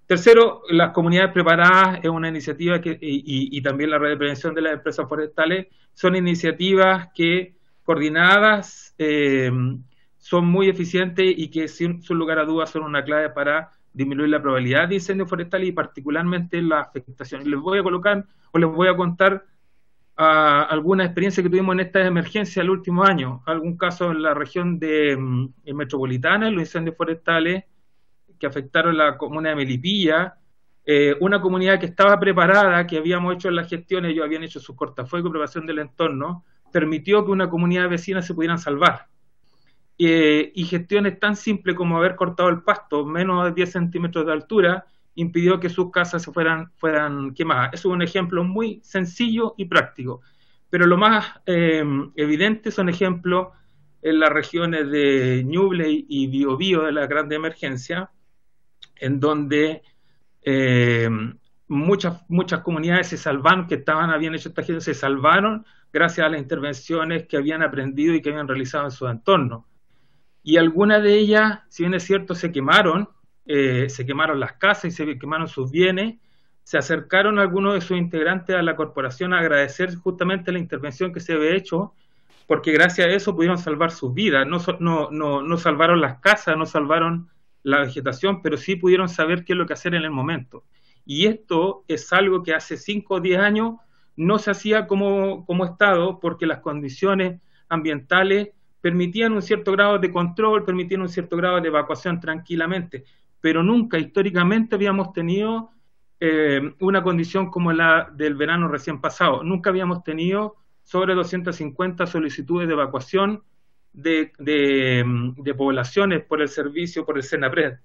Tercero, las comunidades preparadas es una iniciativa y también la red de prevención de las empresas forestales son iniciativas que coordinadas son muy eficientes y que sin lugar a dudas son una clave para disminuir la probabilidad de incendios forestales y particularmente la afectación. Les voy a contar alguna experiencia que tuvimos en esta emergencia el último año, algún caso en la región metropolitana, los incendios forestales que afectaron la comuna de Melipilla, una comunidad que estaba preparada, que habíamos hecho las gestiones, ellos habían hecho sus cortafuegos y preparación del entorno, permitió que una comunidad vecina se pudieran salvar. Y gestiones tan simples como haber cortado el pasto menos de 10 centímetros de altura impidió que sus casas se fueran quemadas. Eso es un ejemplo muy sencillo y práctico. Pero lo más evidente son ejemplos en las regiones de Ñuble y Biobío de la grande emergencia, en donde muchas comunidades se salvaron, habían hecho esta gestión, se salvaron gracias a las intervenciones que habían aprendido y que habían realizado en su entorno. Y algunas de ellas, si bien es cierto, se quemaron las casas y se quemaron sus bienes, se acercaron algunos de sus integrantes a la corporación a agradecer justamente la intervención que se había hecho, porque gracias a eso pudieron salvar sus vidas. No salvaron las casas, no salvaron la vegetación, pero sí pudieron saber qué es lo que hacer en el momento. Y esto es algo que hace 5 o 10 años no se hacía como Estado, porque las condiciones ambientales permitían un cierto grado de control, permitían un cierto grado de evacuación tranquilamente, pero nunca históricamente habíamos tenido una condición como la del verano recién pasado. Nunca habíamos tenido sobre 250 solicitudes de evacuación de poblaciones por el servicio, por el Senapred.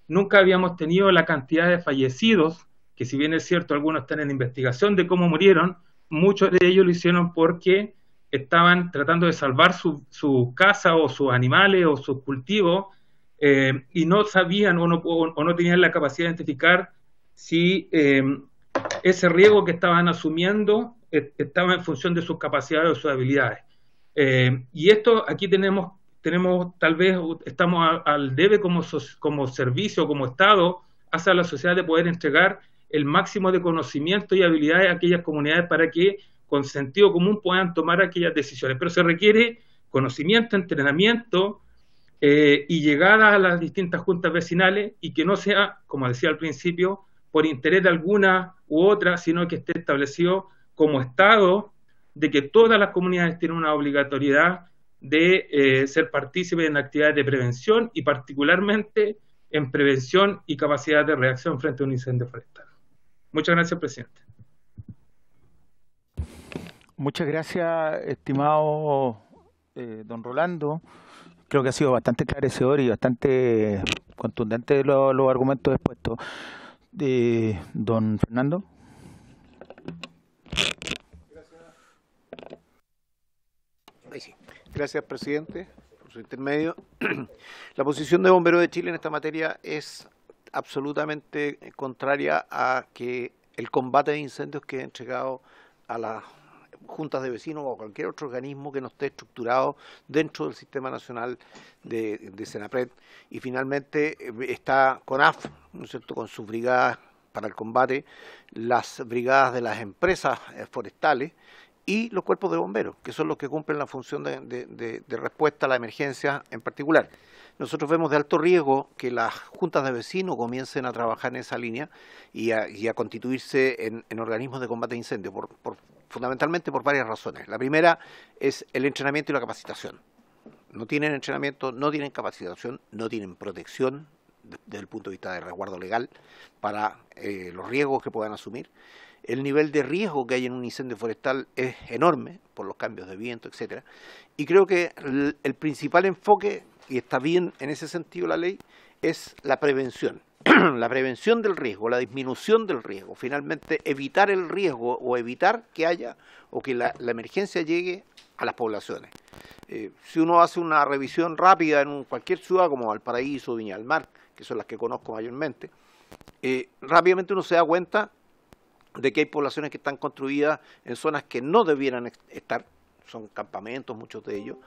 Nunca habíamos tenido la cantidad de fallecidos, que si bien es cierto, algunos están en investigación de cómo murieron, muchos de ellos lo hicieron porque estaban tratando de salvar su casa o sus animales o sus cultivos y no sabían o no tenían la capacidad de identificar si ese riesgo que estaban asumiendo estaba en función de sus capacidades o sus habilidades. Y esto aquí tenemos tal vez, estamos al debe como servicio, como Estado, hacia la sociedad de poder entregar el máximo de conocimiento y habilidades a aquellas comunidades para que con sentido común puedan tomar aquellas decisiones. Pero se requiere conocimiento, entrenamiento y llegada a las distintas juntas vecinales y que no sea, como decía al principio, por interés de alguna u otra, sino que esté establecido como Estado de que todas las comunidades tienen una obligatoriedad de ser partícipes en actividades de prevención y particularmente en prevención y capacidad de reacción frente a un incendio forestal. Muchas gracias, presidente. Muchas gracias, estimado don Rolando. Creo que ha sido bastante esclarecedor y bastante contundente los argumentos expuestos. Don Fernando. Gracias, presidente, por su intermedio. La posición de Bomberos de Chile en esta materia es absolutamente contraria a que el combate de incendios quede entregado a las juntas de vecinos o a cualquier otro organismo que no esté estructurado dentro del Sistema Nacional de Senapred. Y finalmente está CONAF, ¿no es cierto?, con sus brigadas para el combate, las brigadas de las empresas forestales y los cuerpos de bomberos, que son los que cumplen la función de respuesta a la emergencia en particular. Nosotros vemos de alto riesgo que las juntas de vecinos comiencen a trabajar en esa línea y a constituirse en organismos de combate de incendios, fundamentalmente por varias razones. La primera es el entrenamiento y la capacitación. No tienen entrenamiento, no tienen capacitación, no tienen protección desde el punto de vista de resguardo legal para los riesgos que puedan asumir. El nivel de riesgo que hay en un incendio forestal es enorme por los cambios de viento, etcétera. Y creo que el principal enfoque, y está bien en ese sentido la ley, es la prevención. La prevención del riesgo, la disminución del riesgo, finalmente evitar el riesgo o evitar que haya o que la emergencia llegue a las poblaciones. Si uno hace una revisión rápida en cualquier ciudad como Valparaíso, Viña del Mar, que son las que conozco mayormente, rápidamente uno se da cuenta de que hay poblaciones que están construidas en zonas que no debieran estar, son campamentos muchos de ellos,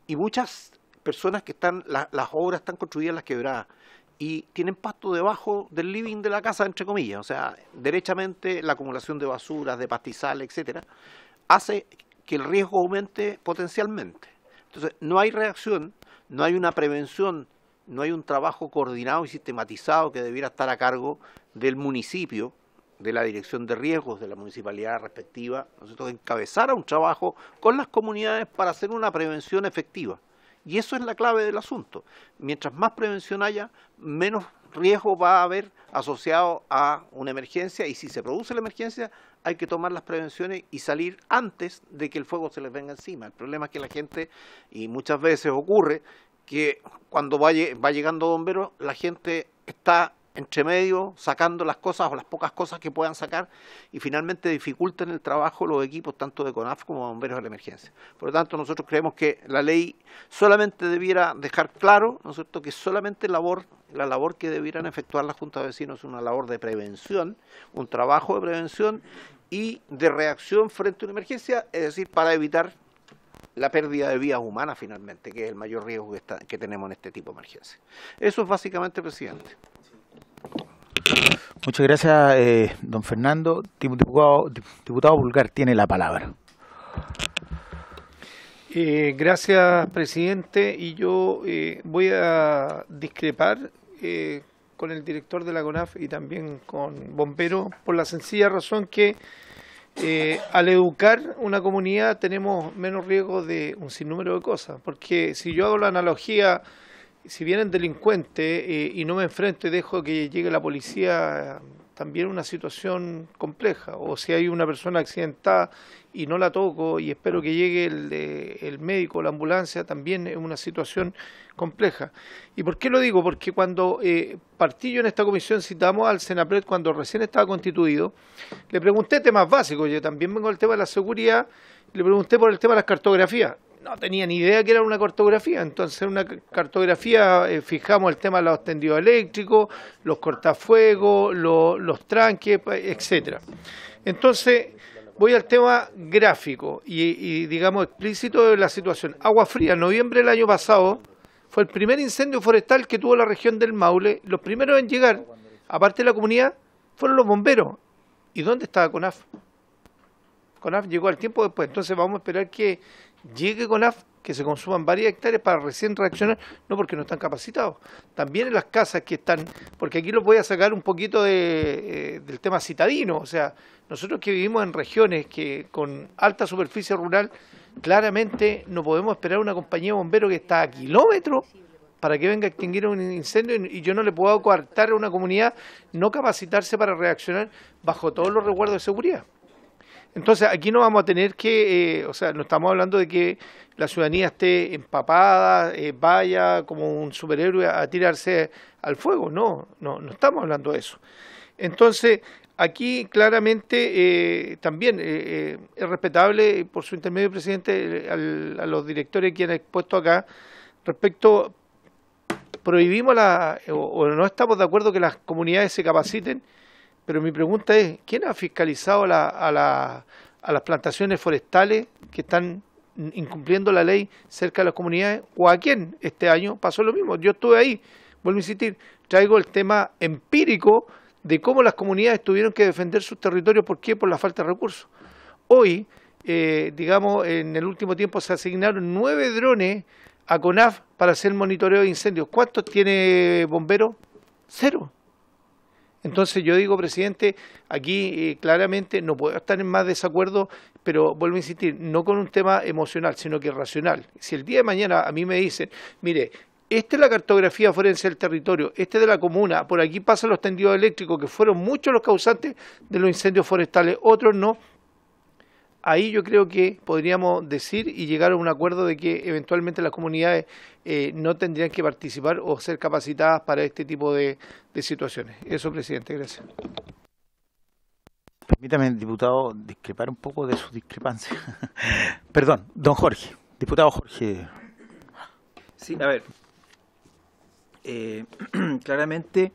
y muchas personas que están, las obras están construidas en las quebradas, y tienen pasto debajo del living de la casa, entre comillas. O sea, derechamente la acumulación de basuras, de pastizales, etcétera, hace que el riesgo aumente potencialmente. Entonces, no hay reacción, no hay una prevención, no hay un trabajo coordinado y sistematizado que debiera estar a cargo del municipio, de la dirección de riesgos de la municipalidad respectiva, ¿no es cierto?, que encabezara un trabajo con las comunidades para hacer una prevención efectiva. Y eso es la clave del asunto. Mientras más prevención haya, menos riesgo va a haber asociado a una emergencia, y si se produce la emergencia hay que tomar las prevenciones y salir antes de que el fuego se les venga encima. El problema es que la gente, y muchas veces ocurre, que cuando va llegando bomberos, la gente está entre medio sacando las cosas o las pocas cosas que puedan sacar, y finalmente dificultan el trabajo los equipos tanto de CONAF como de bomberos de la emergencia. Por lo tanto, nosotros creemos que la ley solamente debiera dejar claro, ¿no es cierto?, que solamente la labor que debieran efectuar las juntas de vecinos es una labor de prevención, un trabajo de prevención y de reacción frente a una emergencia, es decir, para evitar la pérdida de vidas humanas finalmente, que es el mayor riesgo que tenemos en este tipo de emergencia. Eso es básicamente, presidente. Muchas gracias, don Fernando. Diputado Pulgar tiene la palabra. Gracias, presidente. Y yo voy a discrepar con el director de la CONAF y también con bomberos, por la sencilla razón que al educar una comunidad tenemos menos riesgo de un sinnúmero de cosas. Porque si yo hago la analogía, si vienen delincuentes y no me enfrento y dejo que llegue la policía, también es una situación compleja. O si hay una persona accidentada y no la toco y espero que llegue el médico o la ambulancia, también es una situación compleja. ¿Y por qué lo digo? Porque cuando partí yo en esta comisión, citamos al Senapred cuando recién estaba constituido, le pregunté temas básicos, yo también vengo del tema de la seguridad, le pregunté por el tema de las cartografías. No tenía ni idea que era una cartografía. Entonces, en una cartografía fijamos el tema de los tendidos eléctricos, los cortafuegos, los tranques, etcétera. Entonces, voy al tema gráfico y digamos explícito de la situación. Agua Fría, en noviembre del año pasado, fue el primer incendio forestal que tuvo la región del Maule. Los primeros en llegar, aparte de la comunidad, fueron los bomberos. ¿Y dónde estaba CONAF? CONAF llegó al tiempo después. Entonces vamos a esperar que llegue CONAF, que se consuman varias hectáreas para recién reaccionar, no porque no están capacitados. También en las casas que están, porque aquí los voy a sacar un poquito del tema citadino, o sea, nosotros que vivimos en regiones que con alta superficie rural, claramente no podemos esperar una compañía de bomberos que está a kilómetros para que venga a extinguir un incendio, y yo no le puedo coartar a una comunidad no capacitarse para reaccionar bajo todos los resguardos de seguridad. Entonces, aquí no vamos a tener que, o sea, no estamos hablando de que la ciudadanía esté empapada, vaya como un superhéroe a tirarse al fuego, no estamos hablando de eso. Entonces, aquí claramente también es respetable, por su intermedio, presidente, a los directores que han expuesto acá, respecto, prohibimos o no estamos de acuerdo que las comunidades se capaciten. Pero mi pregunta es, ¿quién ha fiscalizado a las plantaciones forestales que están incumpliendo la ley cerca de las comunidades? ¿O a quién este año pasó lo mismo? Yo estuve ahí, vuelvo a insistir, traigo el tema empírico de cómo las comunidades tuvieron que defender sus territorios. ¿Por qué? Por la falta de recursos. Hoy, digamos, en el último tiempo se asignaron 9 drones a CONAF para hacer monitoreo de incendios. ¿Cuántos tiene bomberos? 0. Entonces yo digo, presidente, aquí claramente no puedo estar en más desacuerdo, pero vuelvo a insistir, no con un tema emocional, sino que racional. Si el día de mañana a mí me dicen, mire, esta es la cartografía forense del territorio, este es de la comuna, por aquí pasan los tendidos eléctricos, que fueron muchos los causantes de los incendios forestales, otros no, ahí yo creo que podríamos decir y llegar a un acuerdo de que eventualmente las comunidades no tendrían que participar o ser capacitadas para este tipo de situaciones. Eso, presidente, gracias. Permítame, diputado, discrepar un poco de su discrepancia. Perdón, don Jorge, diputado Jorge. Sí, a ver, claramente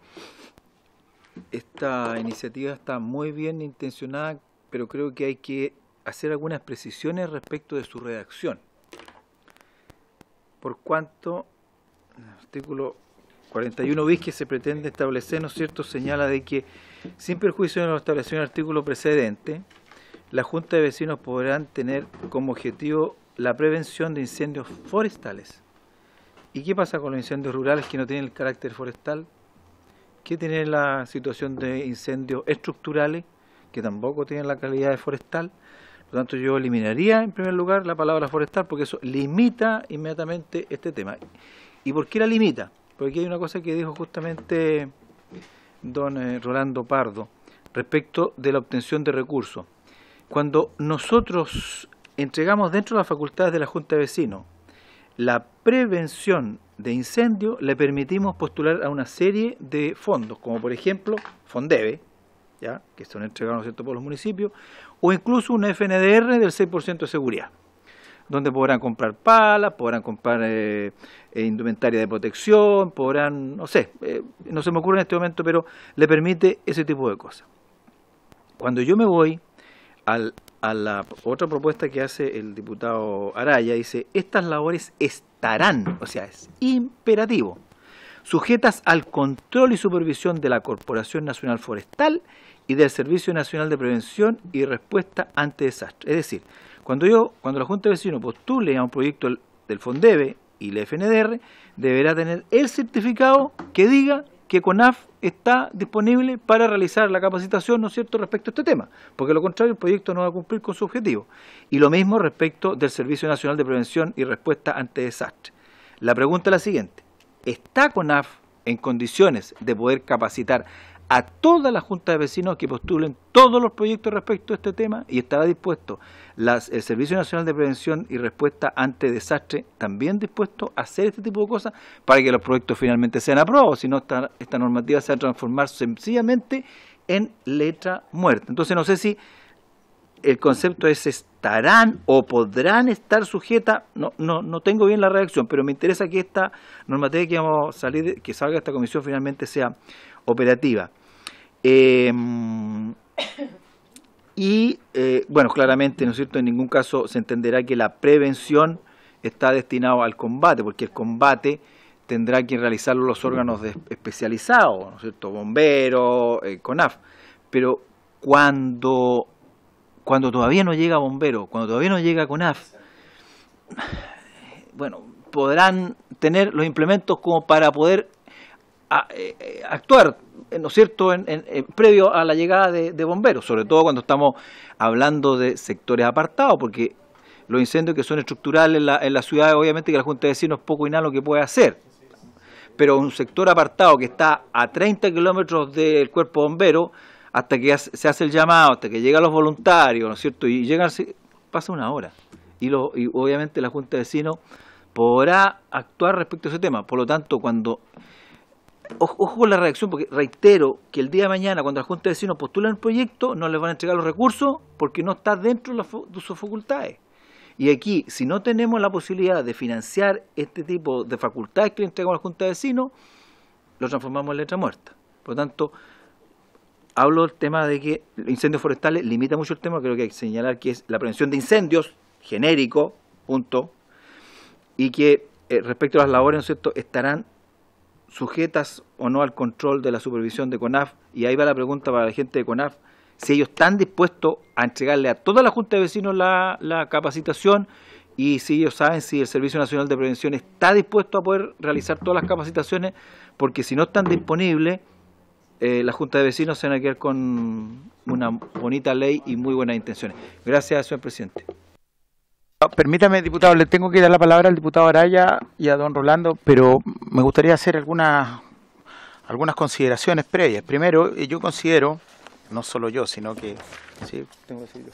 esta iniciativa está muy bien intencionada, pero creo que hay que hacer algunas precisiones respecto de su redacción. Por cuanto, artículo 41 bis que se pretende establecer, ¿no es cierto?, señala de que, sin perjuicio de lo establecido en el artículo precedente, la Junta de Vecinos podrán tener como objetivo la prevención de incendios forestales. ¿Y qué pasa con los incendios rurales que no tienen el carácter forestal? ¿Qué tiene la situación de incendios estructurales que tampoco tienen la calidad de forestal? Por lo tanto, yo eliminaría en primer lugar la palabra forestal porque eso limita inmediatamente este tema. ¿Y por qué la limita? Porque hay una cosa que dijo justamente don Rolando Pardo respecto de la obtención de recursos. Cuando nosotros entregamos dentro de las facultades de la Junta de Vecinos la prevención de incendios, le permitimos postular a una serie de fondos, como por ejemplo Fondeve, ¿ya?, que son entregados, ¿no es cierto?, por los municipios, o incluso una FNDR del 6% de seguridad, donde podrán comprar palas, podrán comprar indumentaria de protección, podrán, no sé, no se me ocurre en este momento, pero le permite ese tipo de cosas. Cuando yo me voy a la otra propuesta que hace el diputado Araya, dice, estas labores estarán, o sea, es imperativo, sujetas al control y supervisión de la Corporación Nacional Forestal y del Servicio Nacional de Prevención y Respuesta ante Desastres. Es decir, cuando la Junta de Vecinos postule a un proyecto del Fondeve y la FNDR, deberá tener el certificado que diga que CONAF está disponible para realizar la capacitación, ¿no es cierto?, respecto a este tema, porque lo contrario el proyecto no va a cumplir con su objetivo. Y lo mismo respecto del Servicio Nacional de Prevención y Respuesta ante Desastres. La pregunta es la siguiente: ¿está CONAF en condiciones de poder capacitar a toda la Junta de Vecinos que postulen todos los proyectos respecto a este tema? ¿Y estará dispuesto el Servicio Nacional de Prevención y Respuesta ante Desastre también dispuesto a hacer este tipo de cosas para que los proyectos finalmente sean aprobados? Si no, esta normativa se va a transformar sencillamente en letra muerta. Entonces no sé si el concepto es estarán o podrán estar sujetas, no tengo bien la redacción, pero me interesa que esta normativa que vamos a salir, que salga de esta comisión finalmente sea operativa. Bueno, claramente, ¿no es cierto?, en ningún caso se entenderá que la prevención está destinada al combate, porque el combate tendrá que realizarlo los órganos especializados, ¿no es cierto?, bomberos, CONAF. Pero cuando todavía no llega bombero, cuando todavía no llega CONAF, bueno, podrán tener los implementos como para poder actuar, ¿no es cierto?, previo a la llegada de bomberos, sobre todo cuando estamos hablando de sectores apartados, porque los incendios que son estructurales en la ciudad, obviamente que la Junta de Vecinos es poco y nada lo que puede hacer, pero un sector apartado que está a 30 kilómetros del cuerpo bombero, hasta que se hace el llamado, hasta que llegan los voluntarios, ¿no es cierto?, y llegan, pasa una hora, y obviamente la Junta de Vecinos podrá actuar respecto a ese tema. Por lo tanto, ojo con la reacción, porque reitero que el día de mañana, cuando la Junta de Vecinos postula el proyecto, no les van a entregar los recursos porque no está dentro de sus facultades. Y aquí, si no tenemos la posibilidad de financiar este tipo de facultades que le entregamos a la Junta de Vecinos, lo transformamos en letra muerta. Por lo tanto, hablo del tema de que los incendios forestales limita mucho el tema, creo que hay que señalar que es la prevención de incendios, genérico, punto, y que respecto a las labores, ¿no es cierto?, estarán sujetas o no al control de la supervisión de CONAF. Y ahí va la pregunta para la gente de CONAF, si ellos están dispuestos a entregarle a toda la Junta de Vecinos la capacitación, y si ellos saben si el Servicio Nacional de Prevención está dispuesto a poder realizar todas las capacitaciones, porque si no están disponibles, la Junta de Vecinos se van a quedar con una bonita ley y muy buenas intenciones. Gracias, señor presidente. Permítame, diputado, le tengo que dar la palabra al diputado Araya y a don Rolando, pero me gustaría hacer algunas consideraciones previas. Primero, yo considero, no solo yo, sino que, sí, tengo que decirlo,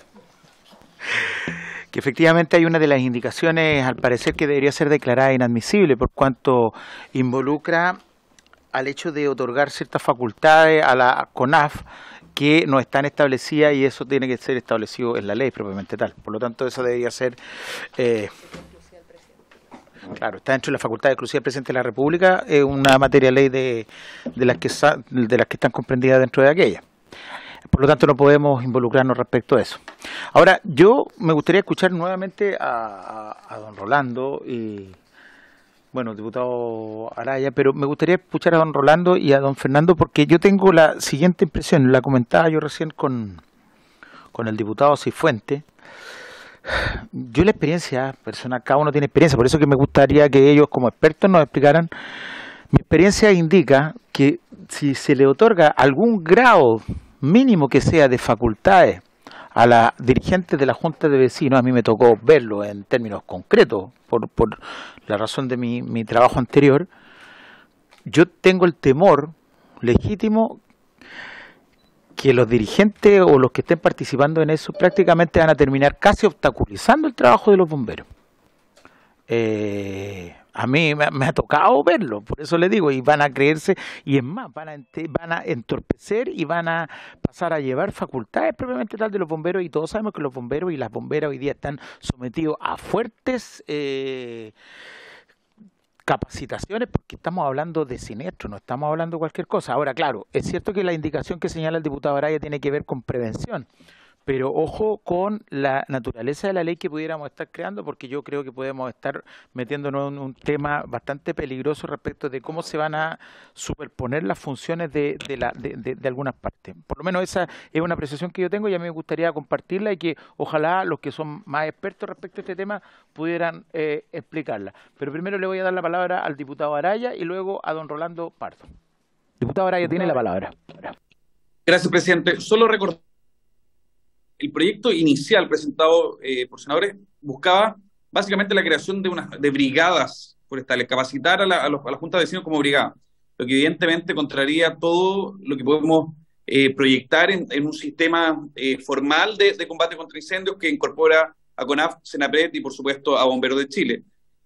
que efectivamente hay una de las indicaciones, al parecer, que debería ser declarada inadmisible por cuanto involucra al hecho de otorgar ciertas facultades a la CONAF que no están establecidas, y eso tiene que ser establecido en la ley propiamente tal. Por lo tanto, eso debería ser, claro, está dentro de la facultad exclusiva del presidente de la República, es una materia ley de las que están comprendidas dentro de aquella. Por lo tanto, no podemos involucrarnos respecto a eso. Ahora, yo me gustaría escuchar nuevamente a don Rolando Bueno, diputado Araya, pero me gustaría escuchar a don Rolando y a don Fernando, porque yo tengo la siguiente impresión, la comentaba yo recién con el diputado Cifuentes. Yo la experiencia personal, cada uno tiene experiencia, por eso que me gustaría que ellos como expertos nos explicaran. Mi experiencia indica que si se le otorga algún grado mínimo que sea de facultades a la dirigente de la Junta de Vecinos, a mí me tocó verlo en términos concretos, por la razón de mi trabajo anterior, yo tengo el temor legítimo que los dirigentes o los que estén participando en eso prácticamente van a terminar casi obstaculizando el trabajo de los bomberos. A mí me ha tocado verlo, por eso le digo, y van a creerse, y es más, van a entorpecer y van a pasar a llevar facultades propiamente tal de los bomberos, y todos sabemos que los bomberos y las bomberas hoy día están sometidos a fuertes capacitaciones, porque estamos hablando de siniestro, no estamos hablando de cualquier cosa. Ahora, claro, es cierto que la indicación que señala el diputado Araya tiene que ver con prevención, pero ojo con la naturaleza de la ley que pudiéramos estar creando, porque yo creo que podemos estar metiéndonos en un tema bastante peligroso respecto de cómo se van a superponer las funciones de algunas partes. Por lo menos esa es una apreciación que yo tengo y a mí me gustaría compartirla y que ojalá los que son más expertos respecto a este tema pudieran explicarla. Pero primero le voy a dar la palabra al diputado Araya y luego a don Rolando Pardo. Diputado Araya, tiene la palabra. Gracias, presidente. Solo recordar. El proyecto inicial presentado por senadores buscaba básicamente la creación de brigadas forestales, capacitar a la Junta de Vecinos como brigada, lo que evidentemente contraría todo lo que podemos proyectar en un sistema formal de combate contra incendios que incorpora a CONAF, Senapred y por supuesto a Bomberos de Chile.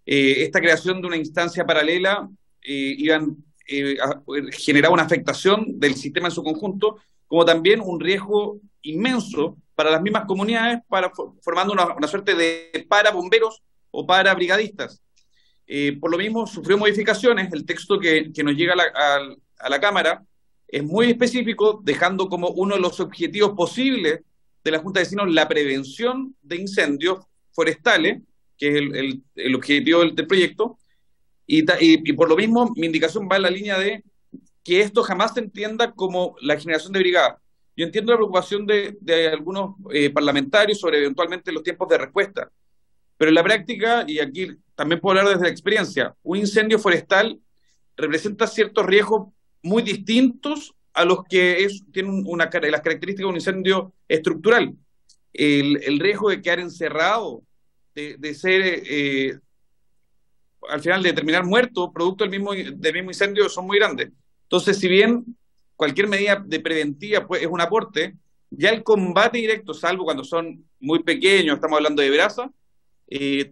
Esta creación de una instancia paralela generaba una afectación del sistema en su conjunto, como también un riesgo inmenso para las mismas comunidades, formando una suerte de para bomberos o para brigadistas. Por lo mismo, sufrió modificaciones. El texto que nos llega a la Cámara es muy específico, dejando como uno de los objetivos posibles de la Junta de Vecinos la prevención de incendios forestales, que es el objetivo del proyecto, y por lo mismo mi indicación va en la línea de que esto jamás se entienda como la generación de brigadas. Yo entiendo la preocupación de algunos parlamentarios sobre eventualmente los tiempos de respuesta, pero en la práctica, y aquí también puedo hablar desde la experiencia, un incendio forestal representa ciertos riesgos muy distintos a los que tienen las características de un incendio estructural. El riesgo de quedar encerrado, de ser, al final, de terminar muerto, producto del mismo incendio, son muy grandes. Entonces, si bien cualquier medida de preventiva pues, es un aporte, ya el combate directo, salvo cuando son muy pequeños, estamos hablando de brasa,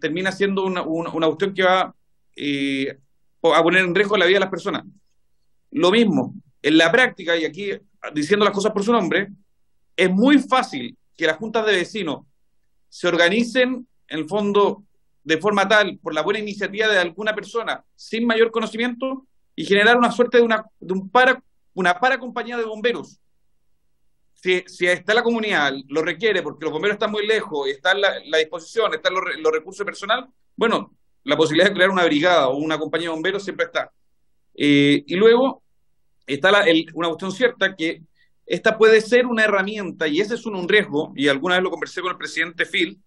termina siendo una cuestión que va a poner en riesgo la vida de las personas. Lo mismo, en la práctica, y aquí diciendo las cosas por su nombre, es muy fácil que las juntas de vecinos se organicen, en el fondo, de forma tal, por la buena iniciativa de alguna persona, sin mayor conocimiento, y generar una suerte de una compañía de bomberos. Si está la comunidad, lo requiere porque los bomberos están muy lejos, está la disposición, están los recursos personal, bueno, la posibilidad de crear una brigada o una compañía de bomberos siempre está. Y luego está una cuestión cierta, que esta puede ser una herramienta, y ese es un riesgo, y alguna vez lo conversé con el presidente Phil,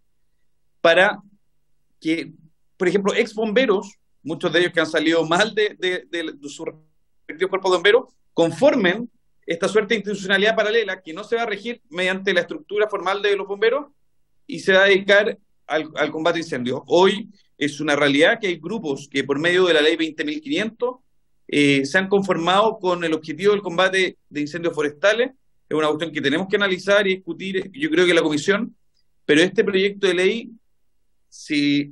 para que, por ejemplo, ex bomberos, muchos de ellos que han salido mal de su respectivo cuerpo de bomberos, conformen esta suerte de institucionalidad paralela que no se va a regir mediante la estructura formal de los bomberos y se va a dedicar al combate de incendios. Hoy es una realidad que hay grupos que por medio de la ley 20.500 se han conformado con el objetivo del combate de incendios forestales. Es una cuestión que tenemos que analizar y discutir, yo creo que en la comisión, pero este proyecto de ley, si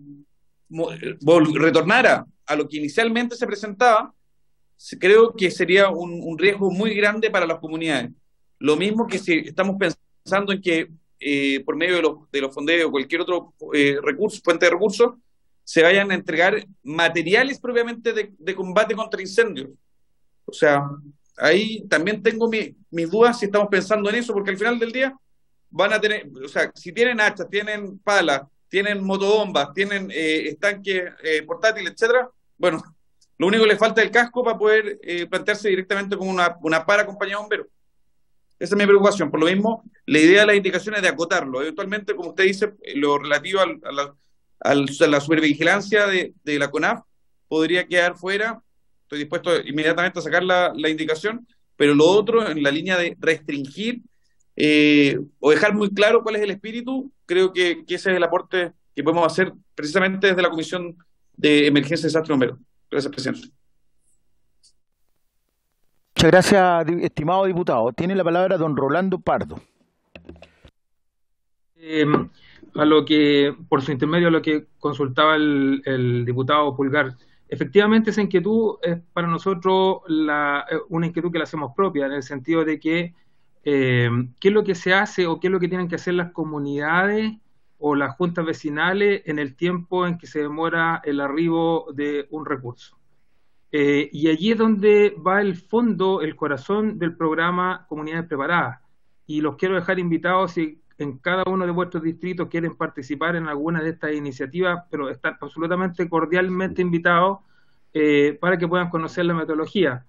retornara a lo que inicialmente se presentaba, creo que sería un riesgo muy grande para las comunidades. Lo mismo que si estamos pensando en que por medio de los fondeos o cualquier otro fuente de recursos, se vayan a entregar materiales propiamente de combate contra incendios. O sea, ahí también tengo mis dudas si estamos pensando en eso, porque al final del día van a tener, o sea, si tienen hachas, tienen palas, tienen motobombas, tienen estanques portátiles, etcétera, bueno, lo único que le falta es el casco para poder plantearse directamente como una para compañía de bomberos. Esa es mi preocupación. Por lo mismo, la idea de las indicaciones es de acotarlo. Eventualmente, como usted dice, lo relativo a la supervigilancia de la CONAF podría quedar fuera. Estoy dispuesto inmediatamente a sacar la indicación, pero lo otro, en la línea de restringir o dejar muy claro cuál es el espíritu, creo que ese es el aporte que podemos hacer precisamente desde la Comisión de Emergencia y Desastre Bombero. Gracias, presidente. Muchas gracias, estimado diputado. Tiene la palabra don Rolando Pardo. A lo que, por su intermedio, a lo que consultaba el diputado Pulgar, efectivamente esa inquietud es para nosotros una inquietud que la hacemos propia, en el sentido de que qué es lo que se hace o qué es lo que tienen que hacer las comunidades o las juntas vecinales en el tiempo en que se demora el arribo de un recurso. Y allí es donde va el fondo, el corazón del programa Comunidades Preparadas. Y los quiero dejar invitados si en cada uno de vuestros distritos quieren participar en alguna de estas iniciativas, pero están absolutamente cordialmente invitados para que puedan conocer la metodología.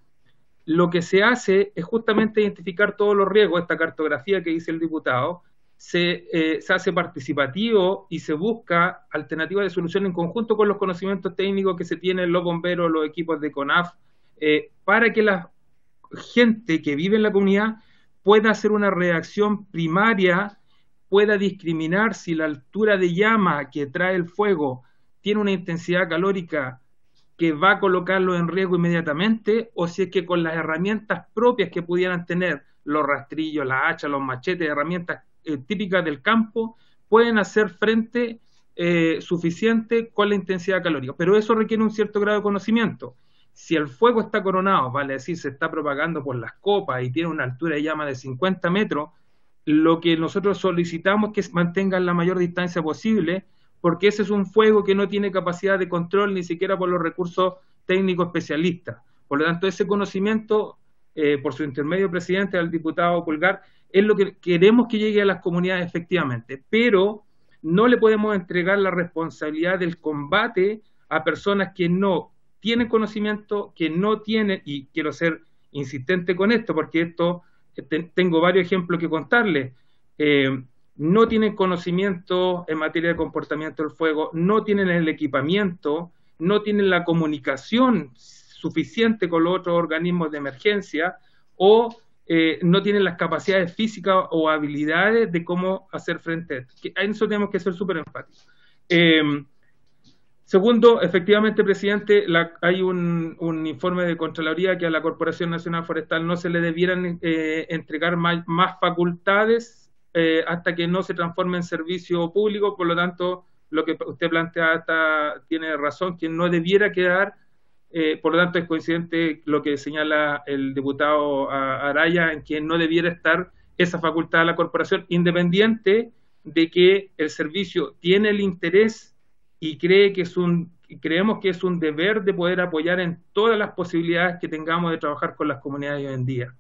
Lo que se hace es justamente identificar todos los riesgos, esta cartografía que dice el diputado, se hace participativo y se busca alternativas de solución en conjunto con los conocimientos técnicos que se tienen los bomberos, los equipos de CONAF, para que la gente que vive en la comunidad pueda hacer una reacción primaria, pueda discriminar si la altura de llama que trae el fuego tiene una intensidad calórica que va a colocarlo en riesgo inmediatamente, o si es que con las herramientas propias que pudieran tener los rastrillos, las hachas, los machetes, herramientas típicas del campo, pueden hacer frente suficiente con la intensidad calórica. Pero eso requiere un cierto grado de conocimiento. Si el fuego está coronado, vale decir, se está propagando por las copas y tiene una altura de llama de 50 metros, lo que nosotros solicitamos es que se mantengan la mayor distancia posible, porque ese es un fuego que no tiene capacidad de control ni siquiera por los recursos técnicos especialistas. Por lo tanto, ese conocimiento, por su intermedio, presidente, al diputado Pulgar, es lo que queremos que llegue a las comunidades efectivamente, pero no le podemos entregar la responsabilidad del combate a personas que no tienen conocimiento, que no tienen, y quiero ser insistente con esto, porque esto, tengo varios ejemplos que contarles, no tienen conocimiento en materia de comportamiento del fuego, no tienen el equipamiento, no tienen la comunicación suficiente con los otros organismos de emergencia, o no tienen las capacidades físicas o habilidades de cómo hacer frente a esto. A eso tenemos que ser súper enfáticos. Segundo, efectivamente, presidente, hay un informe de Contraloría que a la Corporación Nacional Forestal no se le debieran entregar más facultades hasta que no se transforme en servicio público. Por lo tanto, lo que usted plantea tiene razón, que no debiera quedar. Por lo tanto, es coincidente lo que señala el diputado Araya, en que no debiera estar esa facultad de la corporación, independiente de que el servicio tiene el interés y creemos que es un deber de poder apoyar en todas las posibilidades que tengamos de trabajar con las comunidades hoy en día.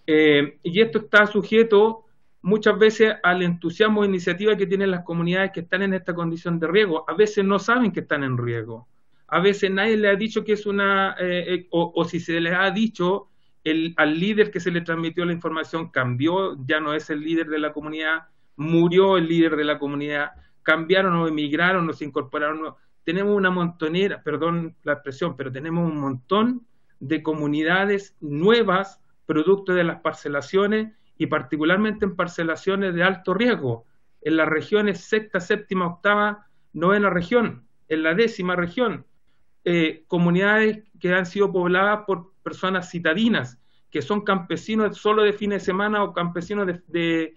Y esto está sujeto muchas veces al entusiasmo de iniciativa que tienen las comunidades que están en esta condición de riesgo. A veces no saben que están en riesgo. A veces nadie le ha dicho que es o si se les ha dicho, al líder que se le transmitió la información cambió, ya no es el líder de la comunidad, murió el líder de la comunidad, cambiaron o emigraron o se incorporaron. Tenemos una montonera, perdón la expresión, pero tenemos un montón de comunidades nuevas, producto de las parcelaciones y particularmente en parcelaciones de alto riesgo, en las regiones sexta, séptima, octava, novena región, en la 10ª región. Comunidades que han sido pobladas por personas citadinas, que son campesinos solo de fines de semana o campesinos de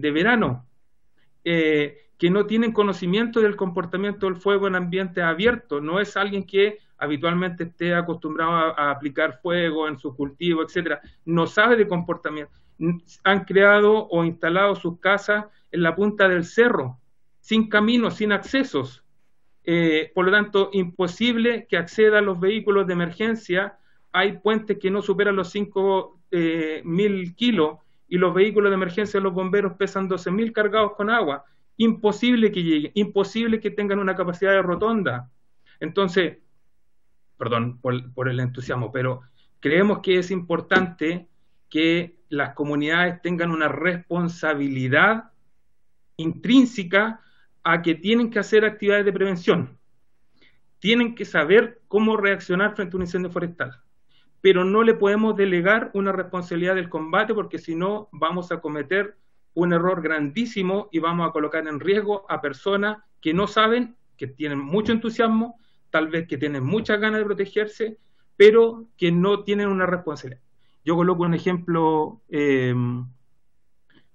verano, que no tienen conocimiento del comportamiento del fuego en ambiente abierto. No es alguien que habitualmente esté acostumbrado a aplicar fuego en sus cultivos, etcétera. No sabe de comportamiento. Han creado o instalado sus casas en la punta del cerro, sin caminos, sin accesos. Por lo tanto, imposible que accedan los vehículos de emergencia. Hay puentes que no superan los 5.000 kilos y los vehículos de emergencia de los bomberos pesan 12.000 cargados con agua. Imposible que lleguen, imposible que tengan una capacidad de rotonda. Entonces, perdón por el entusiasmo, pero creemos que es importante que las comunidades tengan una responsabilidad intrínseca a que tienen que hacer actividades de prevención. Tienen que saber cómo reaccionar frente a un incendio forestal, pero no le podemos delegar una responsabilidad del combate, porque si no vamos a cometer un error grandísimo y vamos a colocar en riesgo a personas que no saben, que tienen mucho entusiasmo, tal vez que tienen muchas ganas de protegerse, pero que no tienen una responsabilidad. Yo coloco un ejemplo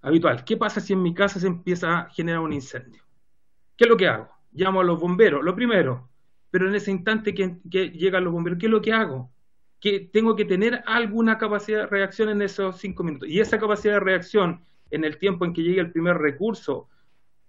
habitual. ¿Qué pasa si en mi casa se empieza a generar un incendio? ¿Qué es lo que hago? Llamo a los bomberos, lo primero, pero en ese instante que llegan los bomberos, ¿qué es lo que hago? Que tengo que tener alguna capacidad de reacción en esos 5 minutos. Y esa capacidad de reacción en el tiempo en que llegue el primer recurso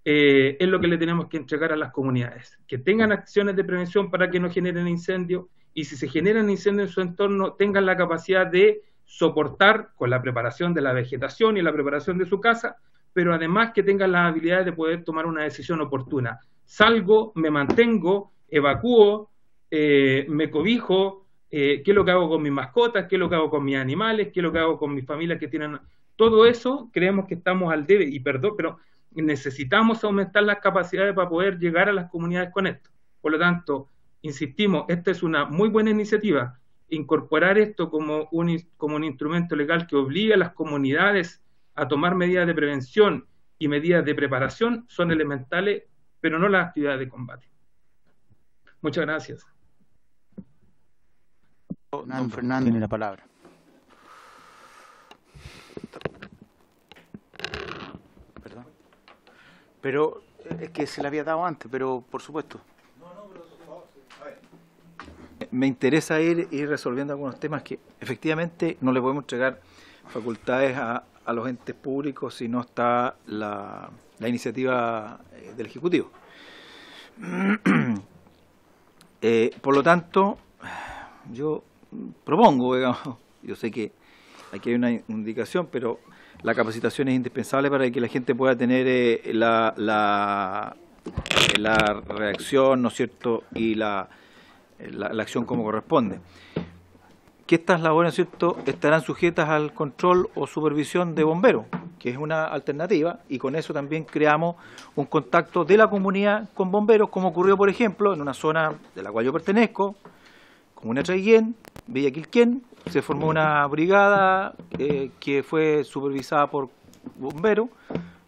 es lo que le tenemos que entregar a las comunidades. Que tengan acciones de prevención para que no generen incendios, y si se generan incendios en su entorno, tengan la capacidad de soportar con la preparación de la vegetación y la preparación de su casa, pero además que tengan las habilidades de poder tomar una decisión oportuna. Salgo, me mantengo, evacúo, me cobijo, qué es lo que hago con mis mascotas, qué es lo que hago con mis animales, qué es lo que hago con mis familias que tienen... Todo eso creemos que estamos al debe, y perdón, pero necesitamos aumentar las capacidades para poder llegar a las comunidades con esto. Por lo tanto, insistimos, esta es una muy buena iniciativa. Incorporar esto como un instrumento legal que obliga a las comunidades a tomar medidas de prevención y medidas de preparación son elementales, pero no las actividades de combate. Muchas gracias. Don Fernando tiene la palabra. Perdón. Pero es que se la había dado antes, pero por supuesto. Me interesa ir resolviendo algunos temas que efectivamente no le podemos entregar facultades a los entes públicos si no está la iniciativa del Ejecutivo. Por lo tanto, yo propongo, digamos, yo sé que aquí hay una indicación, pero la capacitación es indispensable para que la gente pueda tener la reacción, ¿no es cierto?, y la acción como corresponde. Que estas labores, ¿no es cierto?, estarán sujetas al control o supervisión de bomberos, que es una alternativa, y con eso también creamos un contacto de la comunidad con bomberos, como ocurrió, por ejemplo, en una zona de la cual yo pertenezco, Comuna Traiguén, Villa Quilquén, se formó una brigada que fue supervisada por bomberos,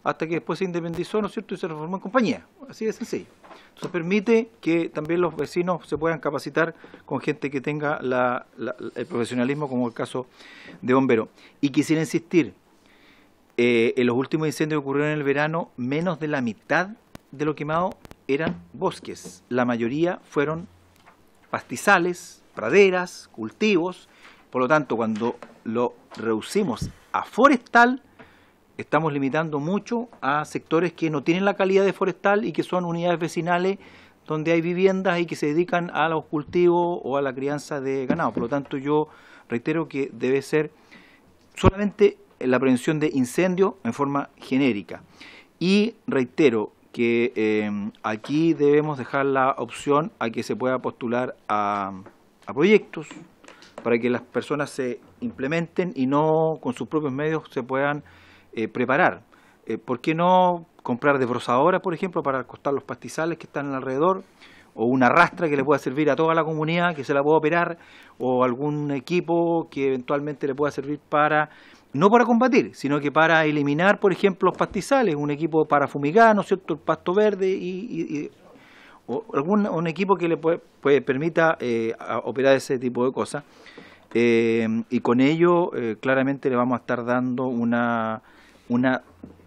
hasta que después se independizó, ¿no es cierto?, y se reformó en compañía, así de sencillo. Entonces permite que también los vecinos se puedan capacitar con gente que tenga el profesionalismo, como el caso de bomberos. Y quisiera insistir, en los últimos incendios que ocurrieron en el verano, menos de la mitad de lo quemado eran bosques. La mayoría fueron pastizales, praderas, cultivos. Por lo tanto, cuando lo reducimos a forestal, estamos limitando mucho a sectores que no tienen la calidad de forestal y que son unidades vecinales donde hay viviendas y que se dedican a los cultivos o a la crianza de ganado. Por lo tanto, yo reitero que debe ser solamente la prevención de incendios en forma genérica. Y reitero que aquí debemos dejar la opción a que se pueda postular a proyectos para que las personas se implementen y no con sus propios medios se puedan preparar. ¿Por qué no comprar desbrozadoras, por ejemplo, para acostar los pastizales que están alrededor? O una rastra que le pueda servir a toda la comunidad, que se la pueda operar, o algún equipo que eventualmente le pueda servir para, no para combatir, sino que para eliminar, por ejemplo, los pastizales, un equipo para fumigar, ¿no es cierto?, el pasto verde, o un equipo que le permita operar ese tipo de cosas. Y con ello claramente le vamos a estar dando una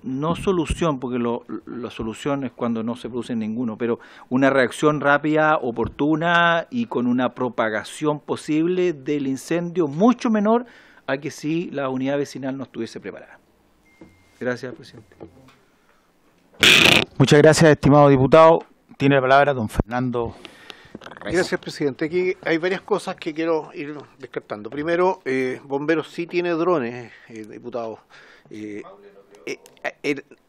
no solución, porque la solución es cuando no se produce ninguno, pero una reacción rápida, oportuna y con una propagación posible del incendio mucho menor a que si la unidad vecinal no estuviese preparada. Gracias, presidente. Muchas gracias, estimado diputado. Tiene la palabra don Fernando Reyes. Gracias, presidente. Aquí hay varias cosas que quiero ir descartando. Primero, Bomberos sí tiene drones, diputado.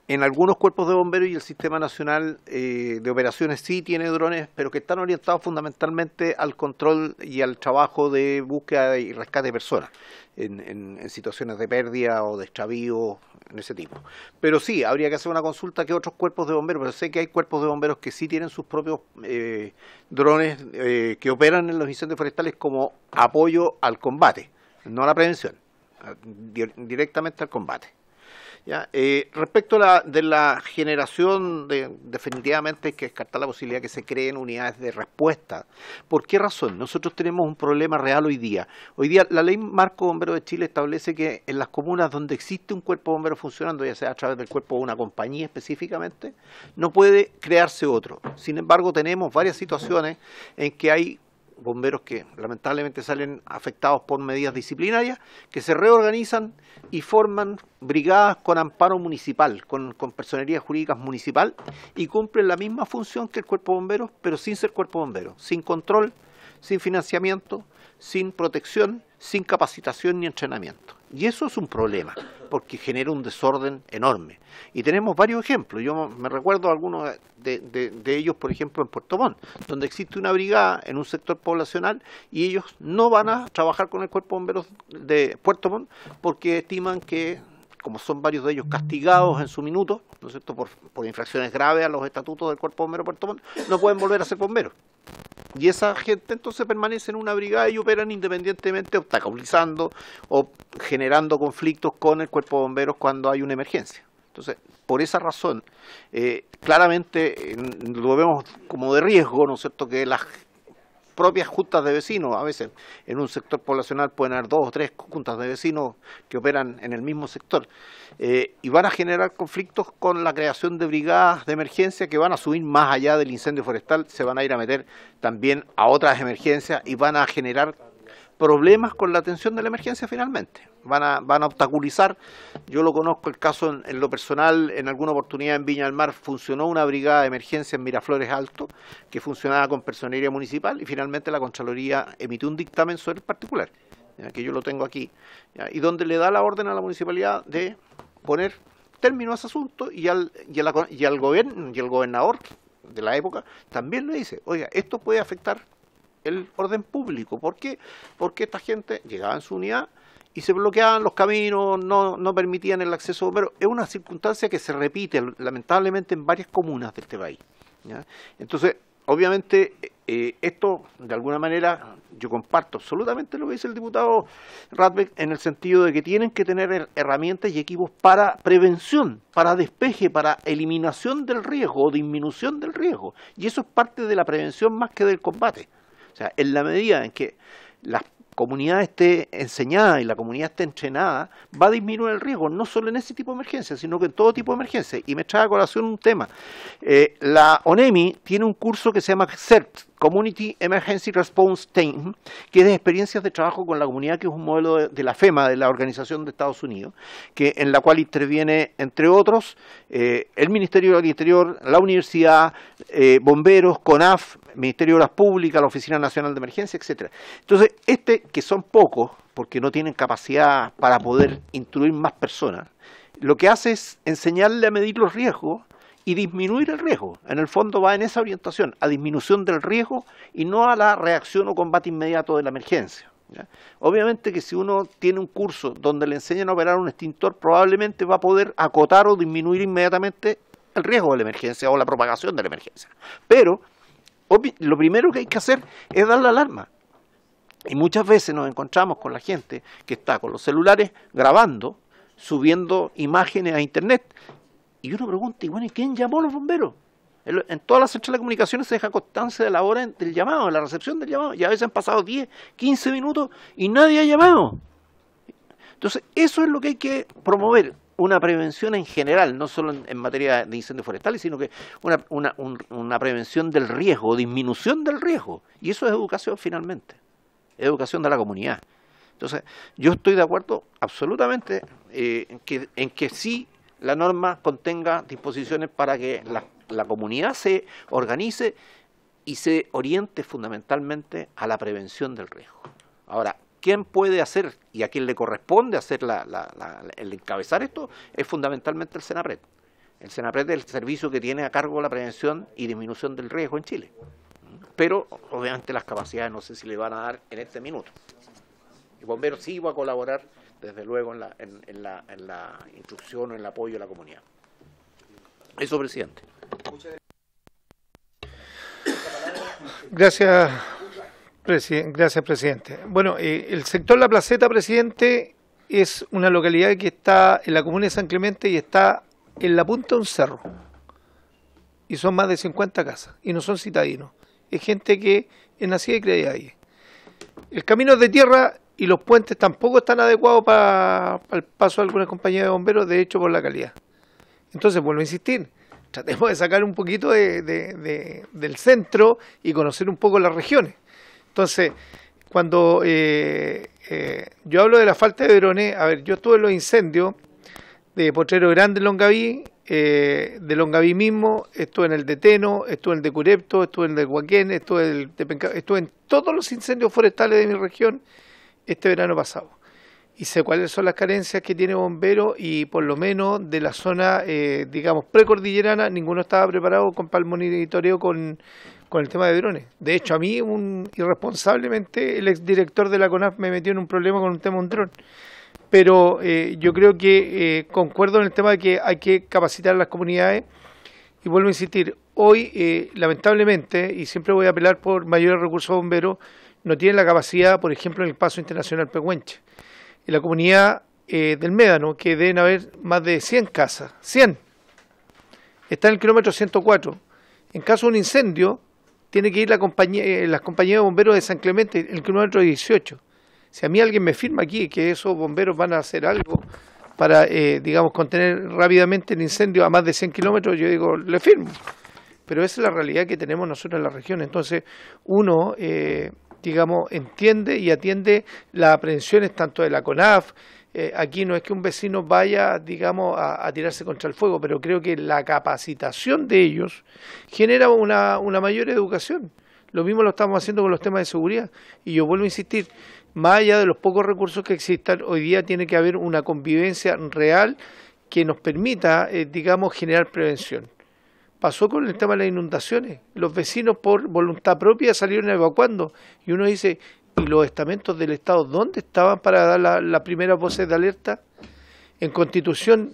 en algunos cuerpos de bomberos y el Sistema Nacional de Operaciones sí tiene drones, pero que están orientados fundamentalmente al control y al trabajo de búsqueda y rescate de personas en situaciones de pérdida o de extravío, en ese tipo. Pero sí, habría que hacer una consulta que otros cuerpos de bomberos, pero sé que hay cuerpos de bomberos que sí tienen sus propios drones que operan en los incendios forestales como apoyo al combate, no a la prevención, directamente al combate. ¿Ya? Respecto de la generación, definitivamente hay que descartar la posibilidad que se creen unidades de respuesta. ¿Por qué razón? Nosotros tenemos un problema real hoy día. Hoy día la Ley Marco Bombero de Chile establece que en las comunas donde existe un cuerpo bombero funcionando, ya sea a través del cuerpo de una compañía específicamente, no puede crearse otro. Sin embargo, tenemos varias situaciones en que hay bomberos que lamentablemente salen afectados por medidas disciplinarias, que se reorganizan y forman brigadas con amparo municipal, con personería jurídica municipal, y cumplen la misma función que el cuerpo de bomberos, pero sin ser cuerpo de bomberos, sin control, sin financiamiento, sin protección, sin capacitación ni entrenamiento. Y eso es un problema, porque genera un desorden enorme. Y tenemos varios ejemplos. Yo me recuerdo algunos de ellos, por ejemplo, en Puerto Montt, donde existe una brigada en un sector poblacional y ellos no van a trabajar con el cuerpo de bomberos de Puerto Montt porque estiman que, como son varios de ellos castigados en su minuto, ¿no es cierto?, por infracciones graves a los estatutos del cuerpo de bomberos de Puerto Montt, no pueden volver a ser bomberos. Y esa gente entonces permanece en una brigada y operan independientemente, obstaculizando o generando conflictos con el cuerpo de bomberos cuando hay una emergencia. Entonces, por esa razón, claramente lo vemos como de riesgo, ¿no es cierto?, que las propias juntas de vecinos, a veces en un sector poblacional pueden haber 2 o 3 juntas de vecinos que operan en el mismo sector, y van a generar conflictos con la creación de brigadas de emergencia que van a subir más allá del incendio forestal, se van a ir a meter también a otras emergencias y van a generar problemas con la atención de la emergencia finalmente. Van a obstaculizar. Yo lo conozco el caso en lo personal, en alguna oportunidad en Viña del Mar funcionó una brigada de emergencia en Miraflores Alto que funcionaba con personería municipal y finalmente la Contraloría emitió un dictamen sobre el particular, ¿ya?, que yo lo tengo aquí, ¿ya?, y donde le da la orden a la municipalidad de poner término a ese asunto y al gobierno y el gobernador de la época también le dice, oiga, esto puede afectar el orden público. ¿Por qué? Porque esta gente llegaba en su unidad y se bloqueaban los caminos, no permitían el acceso a bomberos. Es una circunstancia que se repite lamentablemente en varias comunas de este país, ¿ya? Entonces, obviamente, esto de alguna manera yo comparto absolutamente lo que dice el diputado Radbeck en el sentido de que tienen que tener herramientas y equipos para prevención, para despeje, para eliminación del riesgo o disminución del riesgo. Y eso es parte de la prevención más que del combate. O sea, en la medida en que la comunidad esté enseñada y la comunidad esté entrenada, va a disminuir el riesgo, no solo en ese tipo de emergencia, sino que en todo tipo de emergencia. Y me trae a colación un tema. La ONEMI tiene un curso que se llama CERT, Community Emergency Response Team, que es de experiencias de trabajo con la comunidad, que es un modelo de la FEMA, de la Organización de Estados Unidos, en la cual interviene, entre otros, el Ministerio del Interior, la universidad, bomberos, CONAF, Ministerio de Obras Públicas, la Oficina Nacional de Emergencia, etcétera. Entonces, que son pocos, porque no tienen capacidad para poder instruir más personas, lo que hace es enseñarle a medir los riesgos y disminuir el riesgo. En el fondo va en esa orientación, a disminución del riesgo y no a la reacción o combate inmediato de la emergencia, ¿ya? Obviamente que si uno tiene un curso donde le enseñan a operar un extintor, probablemente va a poder acotar o disminuir inmediatamente el riesgo de la emergencia o la propagación de la emergencia. Pero lo primero que hay que hacer es dar la alarma. Y muchas veces nos encontramos con la gente que está con los celulares grabando, subiendo imágenes a internet. Y uno pregunta, y bueno, ¿y quién llamó a los bomberos? En todas las centrales de comunicaciones se deja constancia de la hora del llamado, de la recepción del llamado. Y a veces han pasado 10, 15 minutos y nadie ha llamado. Entonces, eso es lo que hay que promover. Una prevención en general, no solo en materia de incendios forestales, sino que una prevención del riesgo, disminución del riesgo. Y eso es educación finalmente. Educación de la comunidad. Entonces, yo estoy de acuerdo absolutamente en que sí la norma contenga disposiciones para que la comunidad se organice y se oriente fundamentalmente a la prevención del riesgo. Ahora, ¿quién puede hacer y a quién le corresponde hacer el encabezar esto? Es fundamentalmente el SENAPRED. El SENAPRED es el servicio que tiene a cargo la prevención y disminución del riesgo en Chile. Pero obviamente las capacidades no sé si le van a dar en este minuto. El bombero sí va a colaborar desde luego en la instrucción o en el apoyo a la comunidad. Eso, presidente. Gracias, presidente. Bueno, el sector La Placeta, presidente, es una localidad que está en la comuna de San Clemente y está en la punta de un cerro. Y son más de 50 casas, y no son citadinos. Es gente que es nacida y creía ahí. El camino es de tierra y los puentes tampoco están adecuados para el paso de algunas compañías de bomberos, de hecho por la calidad. Entonces, vuelvo a insistir, tratemos de sacar un poquito del centro y conocer un poco las regiones. Entonces, cuando yo hablo de la falta de drones, a ver, yo estuve en los incendios de Potrero Grande en Longaví, de Longaví mismo, estuve en el de Teno, estuve en el de Curepto, estuve en el de Huaquén, estuve en todos los incendios forestales de mi región este verano pasado. Y sé cuáles son las carencias que tiene bomberos y por lo menos de la zona, digamos, precordillerana, ninguno estaba preparado para el monitoreo con el tema de drones. De hecho, a mí, irresponsablemente, el exdirector de la CONAF me metió en un problema con un tema de un dron. Pero yo creo que concuerdo en el tema de que hay que capacitar a las comunidades y vuelvo a insistir, hoy lamentablemente, y siempre voy a apelar por mayores recursos bomberos, no tienen la capacidad, por ejemplo, en el Paso Internacional Pehuenche. En la comunidad del Médano, que deben haber más de 100 casas, 100, está en el kilómetro 104. En caso de un incendio, tiene que ir las compañías de bomberos de San Clemente, en el kilómetro 18. Si a mí alguien me firma aquí que esos bomberos van a hacer algo para, digamos, contener rápidamente el incendio a más de 100 kilómetros, yo digo, le firmo. Pero esa es la realidad que tenemos nosotros en la región. Entonces, uno, digamos, entiende y atiende las aprehensiones tanto de la CONAF. Aquí no es que un vecino vaya, digamos, a tirarse contra el fuego, pero creo que la capacitación de ellos genera una mayor educación. Lo mismo lo estamos haciendo con los temas de seguridad. Y yo vuelvo a insistir, más allá de los pocos recursos que existan, hoy día tiene que haber una convivencia real que nos permita, digamos, generar prevención. Pasó con el tema de las inundaciones. Los vecinos por voluntad propia salieron evacuando. Y uno dice, ¿y los estamentos del Estado dónde estaban para dar las primeras voces de alerta? En Constitución,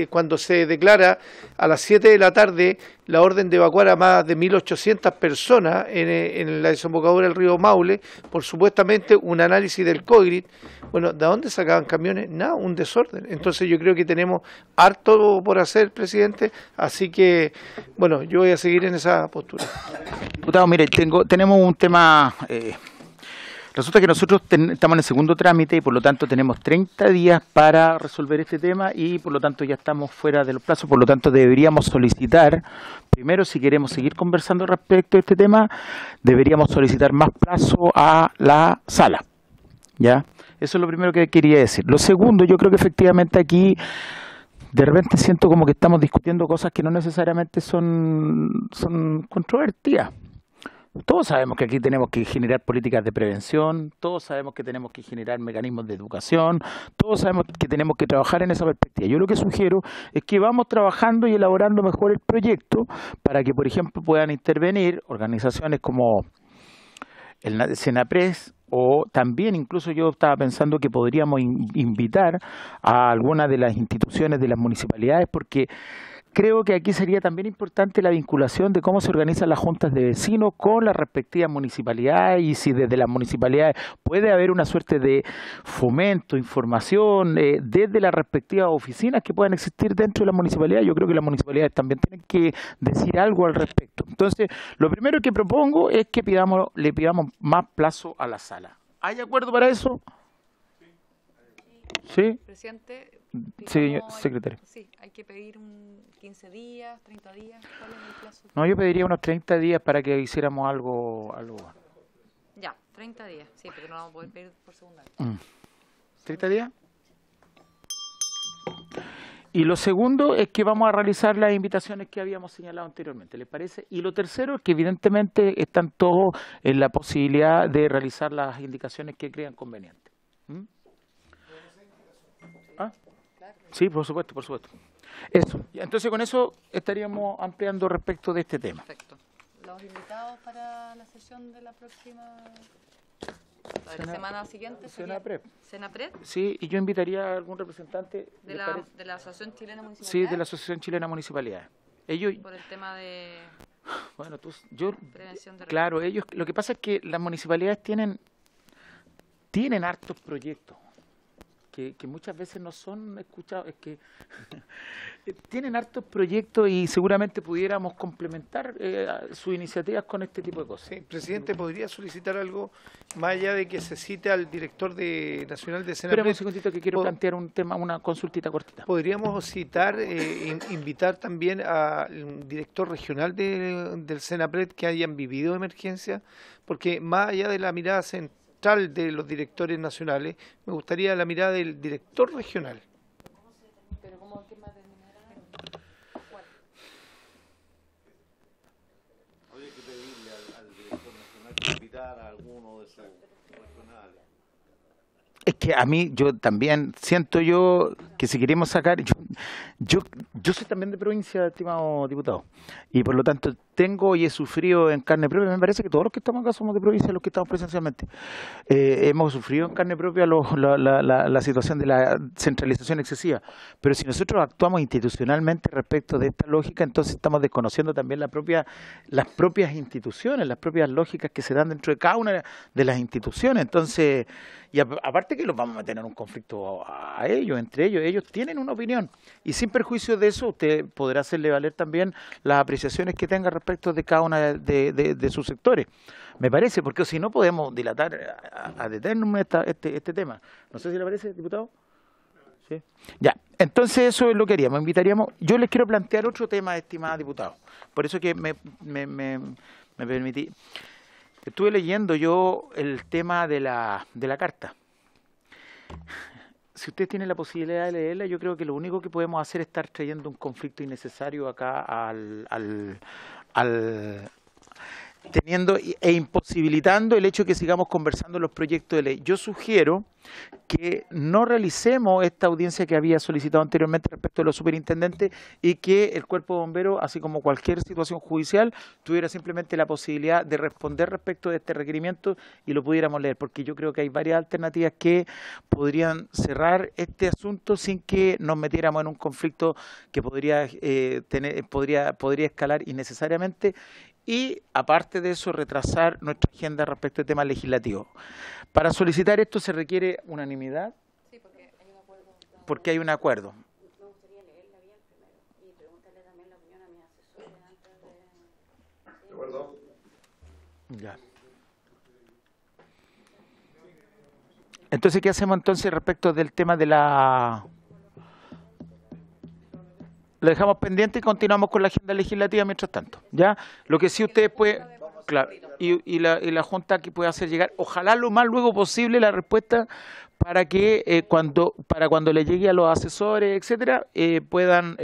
cuando se declara a las 7 de la tarde la orden de evacuar a más de 1.800 personas en la desembocadura del río Maule, por supuestamente un análisis del COGRIT, bueno, ¿de dónde sacaban camiones? Nada, un desorden. Entonces yo creo que tenemos harto por hacer, presidente, así que, bueno, yo voy a seguir en esa postura. Diputado, mire, tenemos un tema... Resulta que nosotros estamos en el segundo trámite y por lo tanto tenemos 30 días para resolver este tema y por lo tanto ya estamos fuera de los plazos, por lo tanto deberíamos solicitar, primero si queremos seguir conversando respecto a este tema, deberíamos solicitar más plazo a la sala, ¿ya? Eso es lo primero que quería decir. Lo segundo, yo creo que efectivamente aquí de repente siento como que estamos discutiendo cosas que no necesariamente son controvertidas. Todos sabemos que aquí tenemos que generar políticas de prevención, todos sabemos que tenemos que generar mecanismos de educación, todos sabemos que tenemos que trabajar en esa perspectiva. Yo lo que sugiero es que vamos trabajando y elaborando mejor el proyecto para que, por ejemplo, puedan intervenir organizaciones como el SENAPRED o también incluso yo estaba pensando que podríamos invitar a algunas de las instituciones de las municipalidades porque creo que aquí sería también importante la vinculación de cómo se organizan las juntas de vecinos con las respectivas municipalidades y si desde las municipalidades puede haber una suerte de fomento, información, desde las respectivas oficinas que puedan existir dentro de la municipalidad. Yo creo que las municipalidades también tienen que decir algo al respecto. Entonces, lo primero que propongo es que le pidamos más plazo a la sala. ¿Hay acuerdo para eso? ¿Sí? Presidente, sí, secretario. Sí, hay que pedir 15 días, 30 días. ¿Cuál es el plazo? No, yo pediría unos 30 días para que hiciéramos algo. Ya, 30 días, sí, porque no vamos a poder pedir por segunda vez. ¿30 días? Y lo segundo es que vamos a realizar las invitaciones que habíamos señalado anteriormente, ¿les parece? Y lo tercero es que evidentemente están todos en la posibilidad de realizar las indicaciones que crean convenientes. ¿Ah? Sí, por supuesto, por supuesto. Eso. Entonces con eso estaríamos ampliando respecto de este tema. Perfecto. Los invitados para la sesión de la próxima... La semana siguiente sería Senapred. Sí, y yo invitaría a algún representante de la Asociación Chilena Municipalidad. Sí, de la Asociación Chilena Municipalidad. Ellos, por el tema de prevención de claro, ellos, lo que pasa es que las municipalidades tienen hartos proyectos que muchas veces no son escuchados, es que tienen hartos proyectos y seguramente pudiéramos complementar sus iniciativas con este tipo de cosas. Sí, presidente, ¿podría solicitar algo más allá de que se cite al director nacional de Senapred? Espera un segundito que quiero plantear un tema, una consultita cortita. ¿Podríamos citar, invitar también al director regional del Senapred que hayan vivido emergencia? Porque más allá de la mirada central de los directores nacionales, me gustaría la mirada del director regional. ¿Pero cómo qué más determinará? ¿Cuál? Habría que pedirle al director nacional que invitara a alguno de sus regionales. Es que a mí, yo también siento que si queremos sacar, yo soy también de provincia, estimado diputado, y por lo tanto tengo y he sufrido en carne propia, me parece que todos los que estamos acá somos de provincia, los que estamos presencialmente, hemos sufrido en carne propia la situación de la centralización excesiva, pero si nosotros actuamos institucionalmente respecto de esta lógica, entonces estamos desconociendo también las propias instituciones, las propias lógicas que se dan dentro de cada una de las instituciones, entonces, y aparte que los vamos a meter en un conflicto a ellos, entre ellos tienen una opinión, y sin perjuicio de eso, usted podrá hacerle valer también las apreciaciones que tenga respecto de cada una de sus sectores, me parece, porque si no podemos dilatar a detenernos este tema. No sé si le parece, diputado. ¿Sí? Ya, entonces eso es lo que haríamos, invitaríamos. Yo les quiero plantear otro tema, estimada diputada, por eso que me permití. Estuve leyendo yo el tema de la carta. Si usted tiene la posibilidad de leerla, yo creo que lo único que podemos hacer es estar trayendo un conflicto innecesario acá teniendo e imposibilitando el hecho de que sigamos conversando los proyectos de ley. Yo sugiero que no realicemos esta audiencia que había solicitado anteriormente respecto de los superintendentes y que el cuerpo de bomberos, así como cualquier situación judicial, tuviera simplemente la posibilidad de responder respecto de este requerimiento y lo pudiéramos leer, porque yo creo que hay varias alternativas que podrían cerrar este asunto sin que nos metiéramos en un conflicto que podría escalar innecesariamente y, aparte de eso, retrasar nuestra agenda respecto al tema legislativo. Para solicitar esto se requiere unanimidad. Sí, porque hay un acuerdo. Me gustaría leerla bien primero y preguntarle también la opinión a mi asesor antes de... ¿De acuerdo? Ya. Entonces, ¿qué hacemos entonces respecto del tema de la... Lo dejamos pendiente y continuamos con la agenda legislativa mientras tanto, ¿ya? Lo que sí ustedes pueden, claro, y la Junta que puede hacer llegar, ojalá lo más luego posible la respuesta para que cuando le llegue a los asesores, etcétera, puedan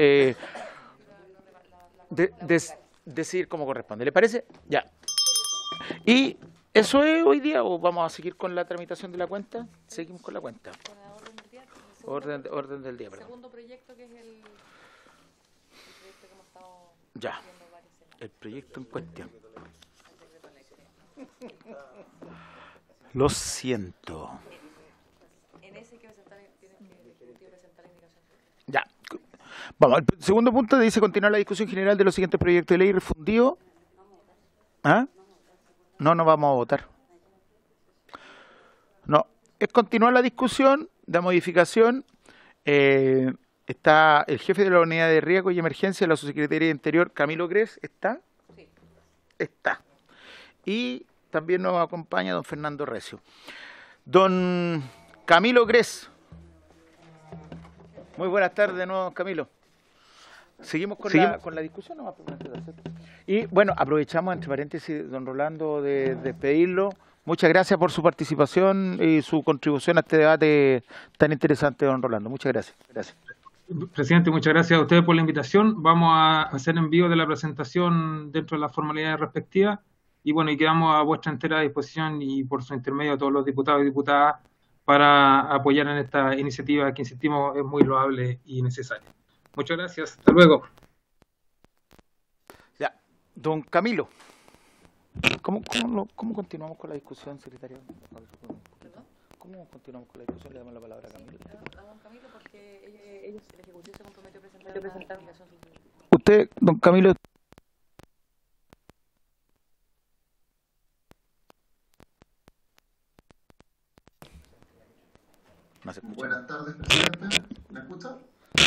decidir cómo corresponde. ¿Le parece? Ya. ¿Y eso es hoy día o vamos a seguir con la tramitación de la cuenta? Seguimos con la cuenta. Orden del día, perdón. Segundo proyecto que es el... Ya, el proyecto en cuestión. Lo siento. En ese que presentar indicación. Ya. Vamos, el segundo punto dice continuar la discusión general de los siguientes proyectos de ley refundidos. ¿Ah? No vamos a votar. No, es continuar la discusión de modificación. Está el jefe de la unidad de riesgo y emergencia de la Subsecretaría de Interior, Camilo Gres. ¿Está? Sí. Está. Y también nos acompaña don Fernando Recio. Don Camilo Gres. Muy buenas tardes de nuevo, Camilo. Seguimos con la discusión. ¿No? Y bueno, aprovechamos, entre paréntesis, don Rolando, de despedirlo. Muchas gracias por su participación y su contribución a este debate tan interesante, don Rolando. Muchas gracias. Gracias. Presidente, muchas gracias a ustedes por la invitación. Vamos a hacer envío de la presentación dentro de las formalidades respectivas y bueno, y quedamos a vuestra entera disposición y por su intermedio a todos los diputados y diputadas para apoyar en esta iniciativa que insistimos es muy loable y necesaria. Muchas gracias. Hasta luego. Ya, don Camilo. ¿Cómo continuamos con la discusión, secretario? ¿Cómo continuamos con la discusión? Le damos la palabra a Camilo. A don Camilo, porque el Ejecutivo se comprometió a presentar una comunicación. Usted, don Camilo. Buenas tardes, presidente. ¿Me escucha?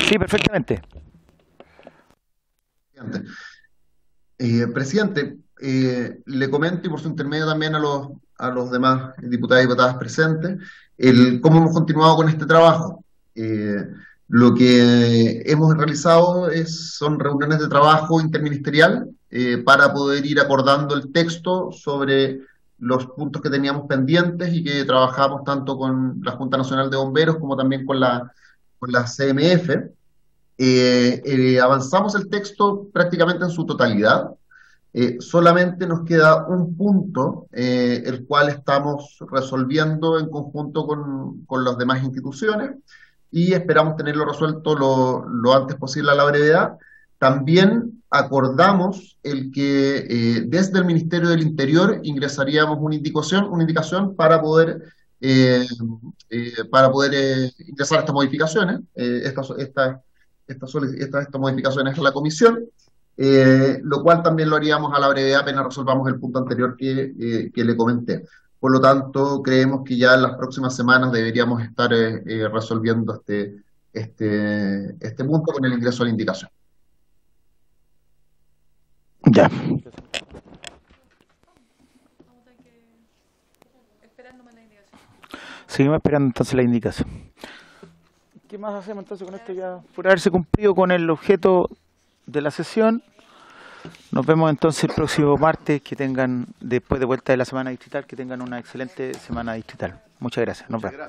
Sí, perfectamente. Presidente, le comento, y por su intermedio también a los demás diputados y diputadas presentes, cómo hemos continuado con este trabajo. Lo que hemos realizado son reuniones de trabajo interministerial para poder ir acordando el texto sobre los puntos que teníamos pendientes y que trabajamos tanto con la Junta Nacional de Bomberos como también con la CMF. Avanzamos el texto prácticamente en su totalidad. Solamente nos queda un punto, el cual estamos resolviendo en conjunto con las demás instituciones y esperamos tenerlo resuelto lo antes posible a la brevedad. También acordamos el que desde el Ministerio del Interior ingresaríamos una indicación para poder ingresar estas modificaciones, estas modificaciones a la comisión, lo cual también lo haríamos a la brevedad apenas resolvamos el punto anterior que le comenté. Por lo tanto, creemos que ya en las próximas semanas deberíamos estar resolviendo este punto con el ingreso a la indicación. Ya. Seguimos esperando entonces la indicación. ¿Qué más hacemos entonces con esto ya? Por haberse cumplido con el objeto de la sesión. Nos vemos entonces el próximo martes. Que tengan, después de vuelta de la semana distrital, que tengan una excelente semana distrital. Muchas gracias. Nos vemos.